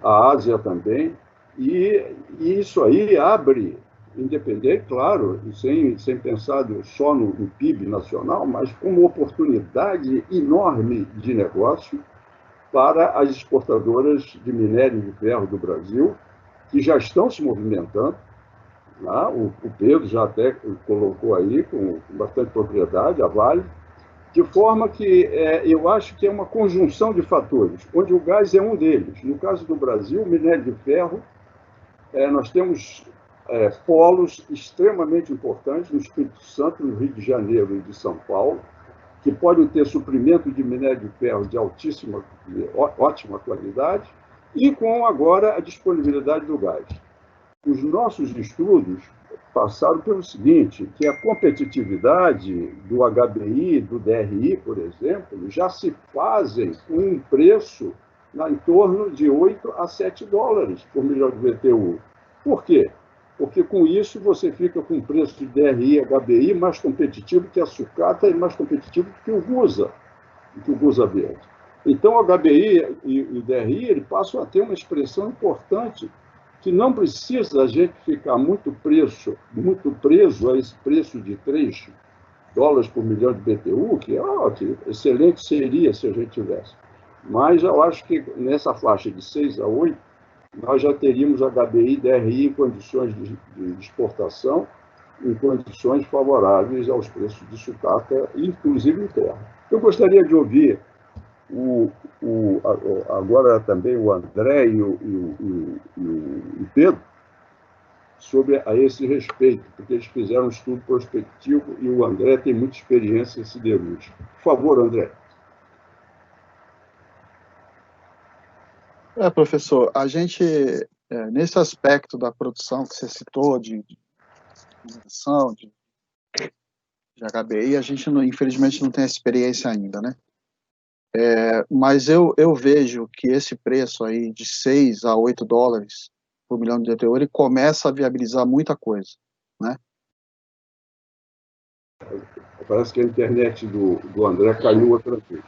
a Ásia também, e isso aí abre, independente, claro, sem pensar só no PIB nacional, mas como oportunidade enorme de negócio para as exportadoras de minério de ferro do Brasil, que já estão se movimentando. O Pedro já até colocou aí, com bastante propriedade, a Vale, de forma que eu acho que é uma conjunção de fatores, onde o gás é um deles. No caso do Brasil, o minério de ferro, nós temos polos extremamente importantes no Espírito Santo, no Rio de Janeiro e de São Paulo, que podem ter suprimento de minério de ferro de ótima qualidade, e com agora a disponibilidade do gás. Os nossos estudos passaram pelo seguinte, que a competitividade do HBI, do DRI, por exemplo, já se fazem com um preço em torno de 8 a 7 dólares por milhão de BTU. Por quê? Porque com isso você fica com um preço de DRI e HBI mais competitivo que a sucata e mais competitivo que o Gusa verde. Então, o HBI e o DRI passam a ter uma expressão importante, que não precisa a gente ficar muito preso a esse preço de 3 dólares por milhão de BTU, que excelente seria se a gente tivesse. Mas eu acho que nessa faixa de 6 a 8, nós já teríamos HBI e DRI em condições de exportação, em condições favoráveis aos preços de sucata, inclusive em terra. Eu gostaria de ouvir agora também o André e o Pedro sobre a esse respeito, porque eles fizeram um estudo prospectivo e o André tem muita experiência em siderúrgica. Por favor, André. Professor, a gente, nesse aspecto da produção que você citou, de mineração, de HBI, a gente, infelizmente, não tem experiência ainda, né? Mas eu vejo que esse preço aí de 6 a 8 dólares por milhão de BTU, ele começa a viabilizar muita coisa, né? Parece que a internet do André caiu outra vez.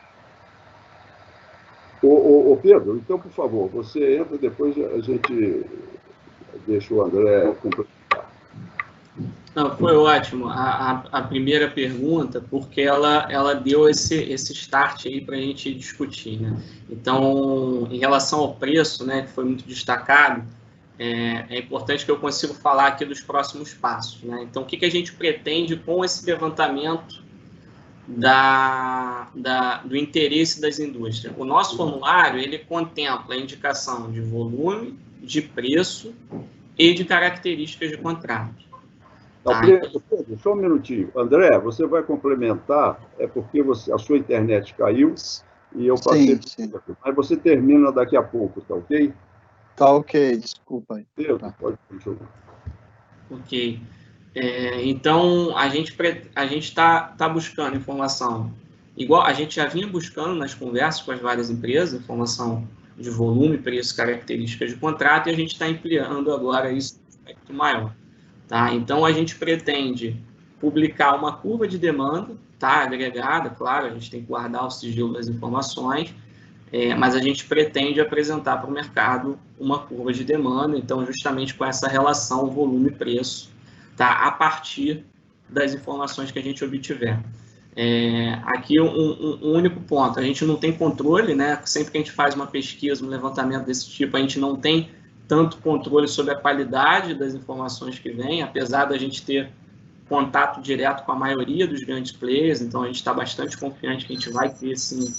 Ô Pedro, então, por favor, você entra, depois a gente deixa o André complementar. Não, foi ótimo a primeira pergunta, porque ela deu esse start aí para a gente discutir, né? Então, em relação ao preço, né, que foi muito destacado, é importante que eu consiga falar aqui dos próximos passos, né? Então, o que a gente pretende com esse levantamento do interesse das indústrias? O nosso formulário, ele contempla a indicação de volume, de preço e de características de contrato. Tá? Pedro, só um minutinho. André, você vai complementar, porque a sua internet caiu e eu passei... Sim. Mas você termina daqui a pouco, tá ok? Tá ok, desculpa aí. Pedro, pode continuar. Ok. Então, a gente está buscando informação, igual a gente já vinha buscando nas conversas com as várias empresas, informação de volume, preço, características de contrato, e a gente está ampliando agora isso em aspecto maior. Tá? Então, a gente pretende publicar uma curva de demanda, tá? Agregada, claro, a gente tem que guardar o sigilo das informações, mas a gente pretende apresentar para o mercado uma curva de demanda, então, justamente com essa relação volume-preço, tá? A partir das informações que a gente obtiver. Aqui um único ponto, a gente não tem controle, né? Sempre que a gente faz uma pesquisa, um levantamento desse tipo, a gente não tem tanto controle sobre a qualidade das informações que vêm, apesar da gente ter contato direto com a maioria dos grandes players, então a gente está bastante confiante que a gente vai ter, sim,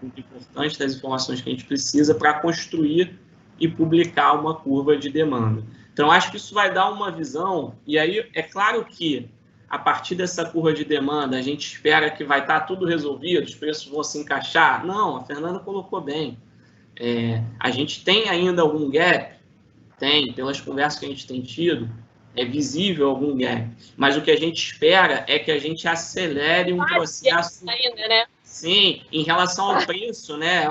muito importante das informações que a gente precisa para construir e publicar uma curva de demanda. Então, acho que isso vai dar uma visão, e aí é claro que, a partir dessa curva de demanda, a gente espera que vai estar tudo resolvido, os preços vão se encaixar. Não, a Fernanda colocou bem. A gente tem ainda algum gap? Tem, pelas conversas que a gente tem tido, é visível algum gap. Mas o que a gente espera é que a gente acelere um processo... ainda, né? Sim, em relação ao preço, né,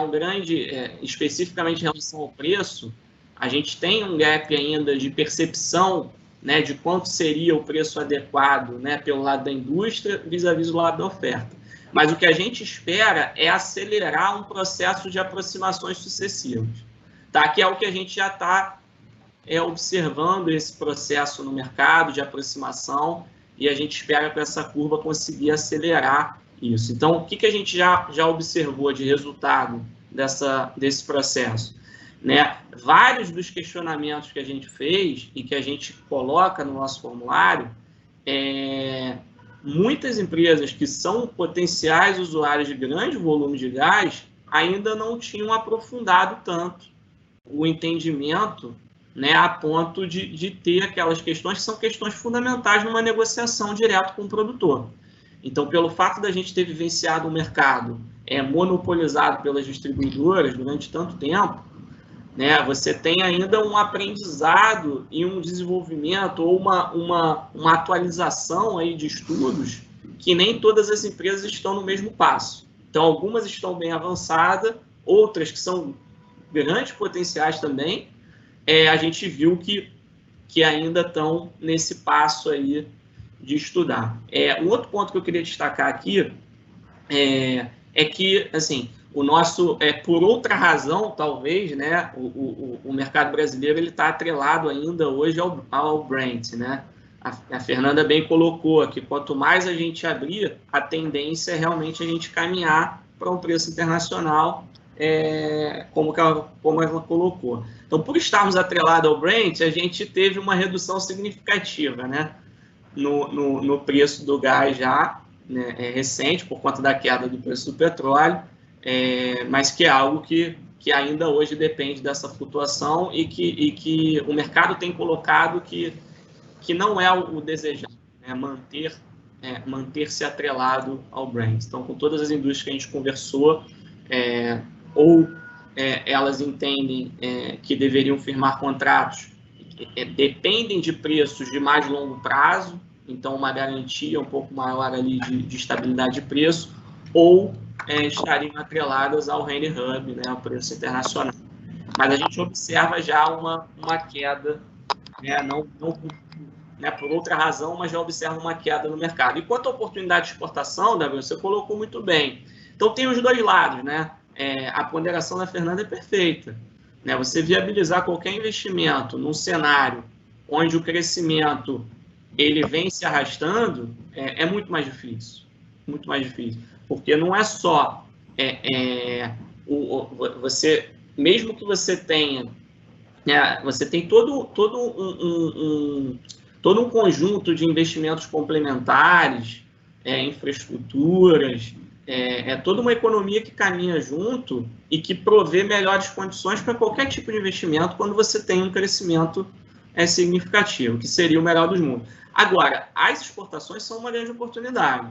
especificamente em relação ao preço, a gente tem um gap ainda de percepção, né, de quanto seria o preço adequado, né, pelo lado da indústria vis-à-vis do lado da oferta. Mas o que a gente espera é acelerar um processo de aproximações sucessivas, tá? Que é o que a gente já está observando esse processo no mercado de aproximação, e a gente espera com essa curva conseguir acelerar isso. Então, o que a gente já observou de resultado desse processo? Né? Vários dos questionamentos que a gente fez e que a gente coloca no nosso formulário, muitas empresas que são potenciais usuários de grande volume de gás ainda não tinham aprofundado tanto o entendimento, né, a ponto de ter aquelas questões que são questões fundamentais numa negociação direto com o produtor. Então, pelo fato da gente ter vivenciado um mercado monopolizado pelas distribuidoras durante tanto tempo, né, você tem ainda um aprendizado e um desenvolvimento ou uma atualização aí de estudos que nem todas as empresas estão no mesmo passo. Então, algumas estão bem avançadas, outras que são grandes potenciais também, a gente viu que ainda estão nesse passo aí de estudar. Um outro ponto que eu queria destacar aqui é que, assim, o nosso, por outra razão, talvez, né, o mercado brasileiro ele está atrelado ainda hoje ao Brent, né? A Fernanda bem colocou que quanto mais a gente abrir, a tendência é realmente a gente caminhar para um preço internacional, como ela colocou. Então, por estarmos atrelados ao Brent, a gente teve uma redução significativa, né, no preço do gás já, né, recente, por conta da queda do preço do petróleo, mas que é algo que ainda hoje depende dessa flutuação e que o mercado tem colocado que não é o desejado, né, manter-se atrelado ao Brent. Então, com todas as indústrias que a gente conversou, elas entendem que deveriam firmar contratos dependem de preços de mais longo prazo, então uma garantia um pouco maior ali de estabilidade de preço, ou estariam atreladas ao Henry Hub, né, ao preço internacional. Mas a gente observa já uma queda, né, não por outra razão, mas já observa uma queda no mercado. E quanto à oportunidade de exportação, Davi, você colocou muito bem. Então tem os dois lados, né? A ponderação da Fernanda é perfeita, né? Você viabilizar qualquer investimento num cenário onde o crescimento ele vem se arrastando é muito mais difícil, porque não é só você, mesmo que você tenha, você tem todo um conjunto de investimentos complementares, infraestruturas, toda uma economia que caminha junto e que provê melhores condições para qualquer tipo de investimento quando você tem um crescimento significativo, que seria o melhor dos mundos. Agora, as exportações são uma grande oportunidade.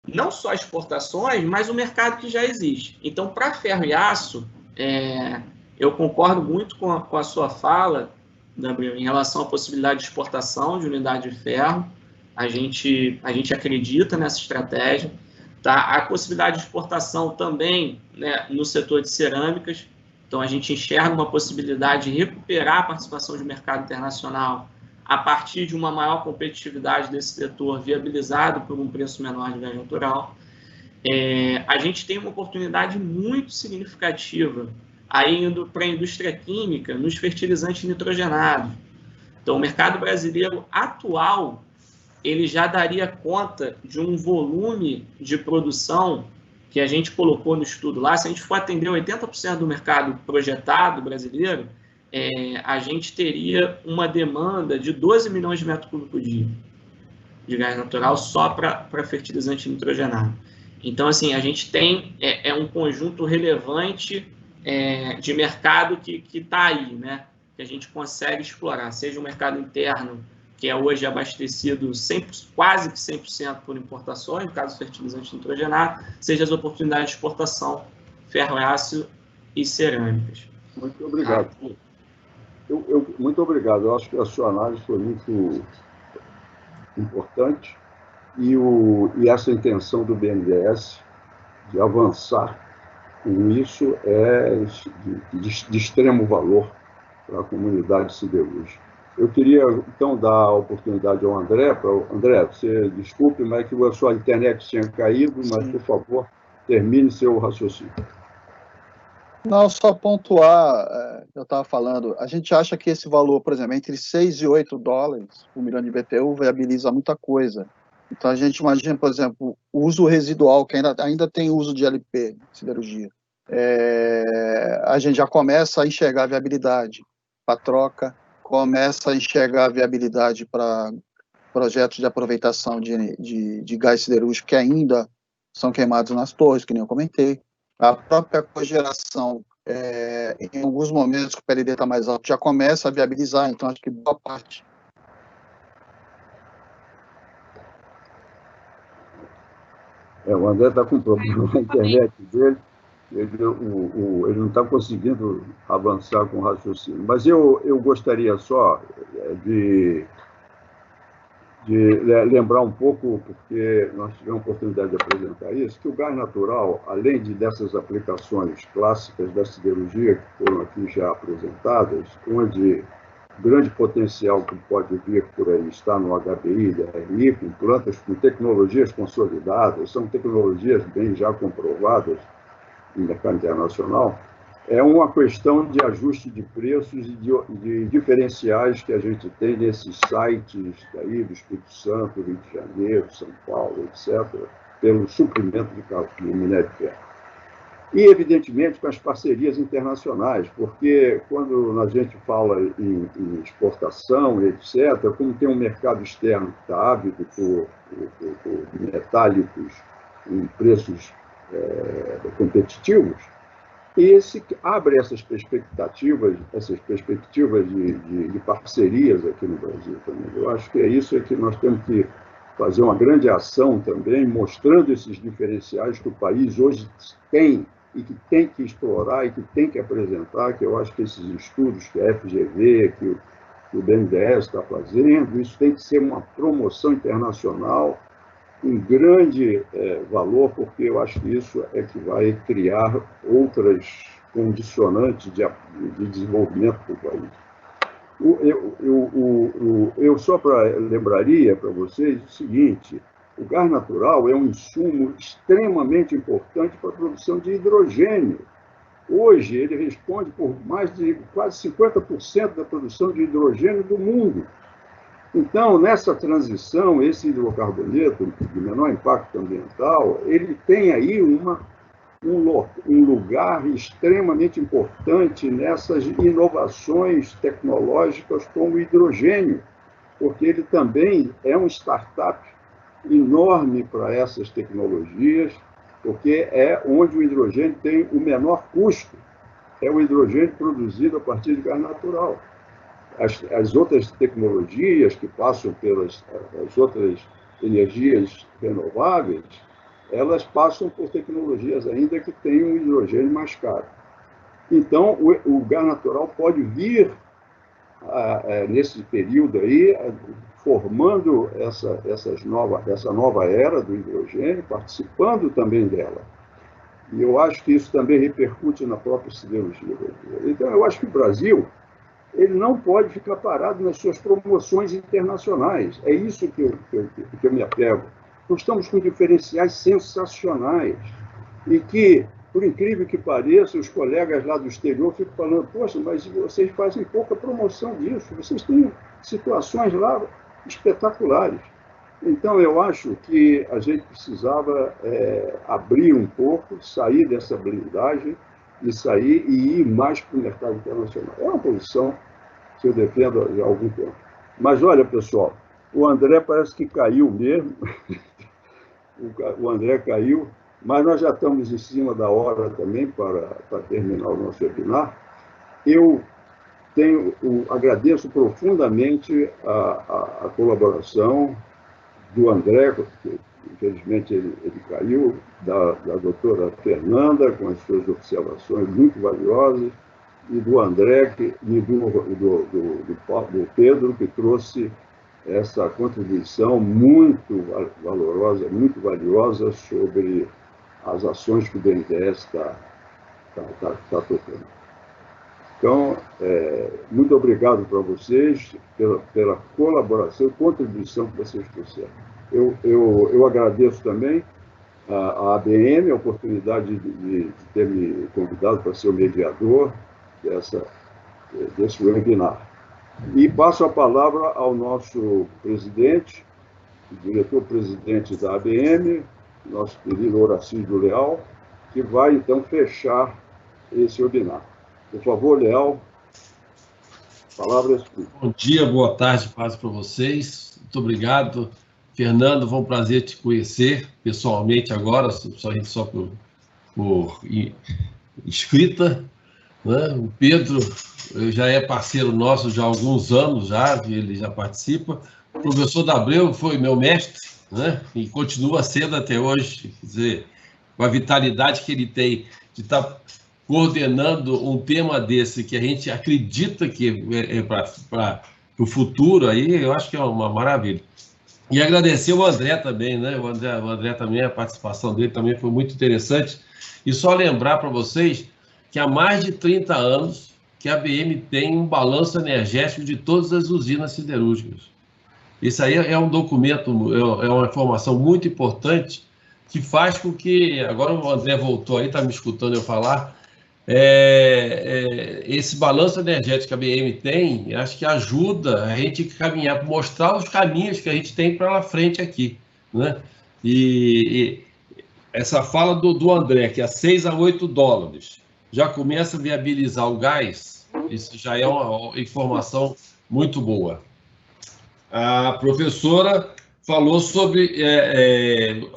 Não só exportações, mas o mercado que já existe. Então, para ferro e aço, eu concordo muito com a sua fala, Gabriel, em relação à possibilidade de exportação de unidade de ferro. A gente acredita nessa estratégia. Tá? A possibilidade de exportação também, né, no setor de cerâmicas. Então, a gente enxerga uma possibilidade de recuperar a participação de mercado internacional a partir de uma maior competitividade desse setor, viabilizado por um preço menor de gás natural. a gente tem uma oportunidade muito significativa aí indo para a indústria química nos fertilizantes nitrogenados. Então, o mercado brasileiro atual, ele já daria conta de um volume de produção que a gente colocou no estudo lá. Se a gente for atender 80% do mercado projetado brasileiro, a gente teria uma demanda de 12 milhões de metros cúbicos por dia de gás natural só para fertilizante nitrogenado. Então, assim, a gente tem um conjunto relevante de mercado que está aí, né? Que a gente consegue explorar, seja o mercado interno, que é hoje abastecido quase que 100% por importações, no caso do fertilizante nitrogenado, seja as oportunidades de exportação, ferro-ácido e cerâmicas. Muito obrigado. Muito obrigado. Eu acho que a sua análise foi muito importante e essa intenção do BNDES de avançar com isso é de extremo valor para a comunidade siderúrgica. Eu queria, então, dar a oportunidade ao André. André, você desculpe, mas que a sua internet tinha caído, mas, por favor, termine seu raciocínio. Não, só pontuar, eu estava falando, a gente acha que esse valor, por exemplo, entre 6 e 8 dólares por milhão de BTU viabiliza muita coisa. Então, a gente imagina, por exemplo, o uso residual, que ainda tem uso de LP, siderurgia. A gente já começa a enxergar a viabilidade para troca, começa a enxergar a viabilidade para projetos de aproveitação de gás siderúrgico que ainda são queimados nas torres, que nem eu comentei. A própria cogeração, em alguns momentos que o PLD está mais alto, já começa a viabilizar, então acho que boa parte. O André está com problema na internet dele, ele não está conseguindo avançar com o raciocínio. Mas eu gostaria só de lembrar um pouco, porque nós tivemos a oportunidade de apresentar isso, que o gás natural, além dessas aplicações clássicas da siderurgia que foram aqui já apresentadas, onde grande potencial que pode vir por aí está no HBI, da RI, com plantas com tecnologias consolidadas, são tecnologias bem já comprovadas no mercado internacional, é uma questão de ajuste de preços e de diferenciais que a gente tem nesses sites daí do Espírito Santo, Rio de Janeiro, São Paulo, etc., pelo suprimento de minério de ferro. E, evidentemente, com as parcerias internacionais, porque quando a gente fala em exportação, etc., como tem um mercado externo que está ávido por metálicos em preços competitivos, esse abre essas perspectivas de parcerias aqui no Brasil também. Eu acho que é isso que nós temos que fazer uma grande ação também, mostrando esses diferenciais que o país hoje tem e que tem que explorar e que tem que apresentar, que eu acho que esses estudos que a FGV, que o BNDES está fazendo, isso tem que ser uma promoção internacional, um grande valor, porque eu acho que isso é que vai criar outras condicionantes de desenvolvimento para o país. Eu só lembraria para vocês o seguinte: o gás natural é um insumo extremamente importante para a produção de hidrogênio. Hoje, ele responde por mais de quase 50% da produção de hidrogênio do mundo. Então, nessa transição, esse hidrocarboneto de menor impacto ambiental, ele tem aí um lugar extremamente importante nessas inovações tecnológicas como o hidrogênio, porque ele também é um startup enorme para essas tecnologias, porque é onde o hidrogênio tem o menor custo, é o hidrogênio produzido a partir de gás natural. As outras tecnologias que passam pelas as outras energias renováveis, elas passam por tecnologias ainda que têm um hidrogênio mais caro. Então, o gás natural pode vir, nesse período aí, formando essa nova era do hidrogênio, participando também dela. E eu acho que isso também repercute na própria siderurgia brasileira. Então, eu acho que o Brasil ele não pode ficar parado nas suas promoções internacionais. É isso que eu me apego. Nós estamos com diferenciais sensacionais e que, por incrível que pareça, os colegas lá do exterior ficam falando, poxa, mas vocês fazem pouca promoção disso, vocês têm situações lá espetaculares. Então, eu acho que a gente precisava abrir um pouco, sair dessa blindagem e sair e ir mais para o mercado internacional. É uma posição que eu defendo há algum tempo. Mas, olha, pessoal, o André parece que caiu mesmo. O André caiu, mas nós já estamos em cima da hora também para terminar o nosso webinar. Eu agradeço profundamente a colaboração do André, que infelizmente ele caiu, da doutora Fernanda, com as suas observações muito valiosas, e do André e do Pedro, que trouxe essa contribuição muito valorosa, muito valiosa sobre as ações que o BNDES está tocando. Então, muito obrigado para vocês pela colaboração e contribuição que vocês trouxeram. Eu agradeço também à ABM a oportunidade de ter me convidado para ser o mediador desse webinar. E passo a palavra ao nosso presidente, diretor-presidente da ABM, nosso querido Horacísio Leal, que vai, então, fechar esse webinar. Por favor, Leal, palavras. Bom dia, boa tarde, paz para vocês. Muito obrigado. Fernando, foi um prazer te conhecer pessoalmente agora, só por escrita. Né? O Pedro já é parceiro nosso já há alguns anos, ele já participa. O professor D'Abreu foi meu mestre, né? E continua sendo até hoje, quer dizer, com a vitalidade que ele tem de estar coordenando um tema desse, que a gente acredita que é para o futuro, aí eu acho que é uma maravilha. E agradecer o André também, né? O André também, a participação dele também foi muito interessante. E só lembrar para vocês que há mais de 30 anos que a ABM tem um balanço energético de todas as usinas siderúrgicas. Isso aí é um documento, é uma informação muito importante que faz com que, agora o André voltou aí, está me escutando eu falar, esse balanço energético que a ABM tem, acho que ajuda a gente a caminhar, mostrar os caminhos que a gente tem para frente aqui, né? E essa fala do André, que é $6 a $8, já começa a viabilizar o gás, isso já é uma informação muito boa. A professora falou sobre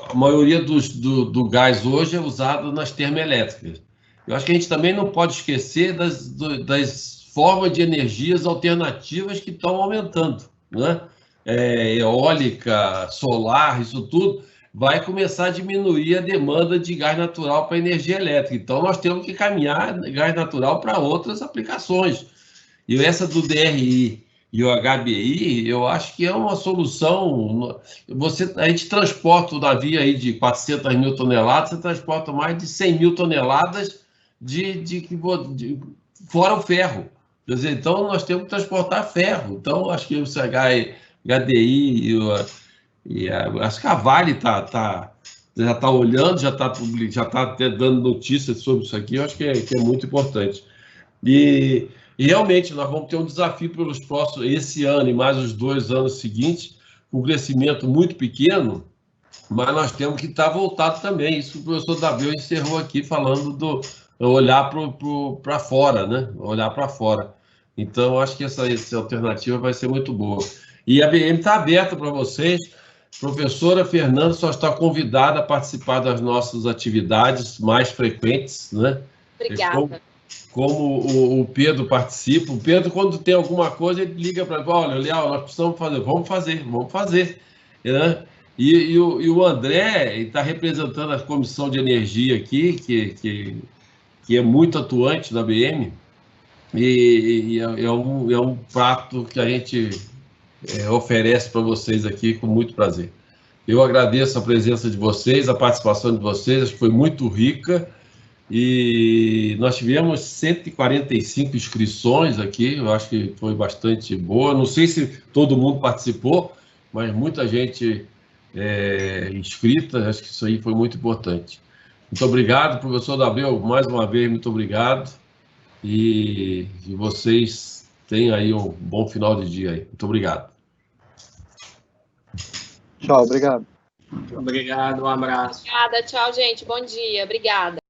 a maioria do gás hoje é usado nas termoelétricas. Eu acho que a gente também não pode esquecer das formas de energias alternativas que estão aumentando, né? Eólica, solar, isso tudo vai começar a diminuir a demanda de gás natural para energia elétrica. Então, nós temos que caminhar gás natural para outras aplicações. E essa do DRI e o HBI, eu acho que é uma solução. A gente transporta o navio aí de 400 mil toneladas, você transporta mais de 100 mil toneladas fora o ferro. Quer dizer, então, nós temos que transportar ferro. Então, acho que o HDI acho que a Vale já está olhando, já está até dando notícias sobre isso aqui. Eu acho que é muito importante. E realmente, nós vamos ter um desafio pelos próximos, esse ano e mais os 2 anos seguintes, com um crescimento muito pequeno, mas nós temos que estar voltado também. Isso o professor D'Abreu encerrou aqui, falando do olhar para fora, né? Olhar para fora. Então, acho que essa alternativa vai ser muito boa. E a ABM está aberta para vocês. Professora Fernanda só está convidada a participar das nossas atividades mais frequentes, né? Obrigada. Como o Pedro participa. O Pedro, quando tem alguma coisa, ele liga para mim, olha, Leal, nós precisamos fazer. Vamos fazer. Né? E o André está representando a Comissão de Energia aqui, que é muito atuante na ABM, e é um prato que a gente oferece para vocês aqui com muito prazer. Eu agradeço a presença de vocês, a participação de vocês, acho que foi muito rica, e nós tivemos 145 inscrições aqui, eu acho que foi bastante boa, não sei se todo mundo participou, mas muita gente escrita. Acho que isso aí foi muito importante. Muito obrigado, professor Abreu, mais uma vez, muito obrigado. E vocês tenham aí um bom final de dia aí. Muito obrigado. Tchau, obrigado. Obrigado, um abraço. Obrigada, tchau, gente. Bom dia. Obrigada.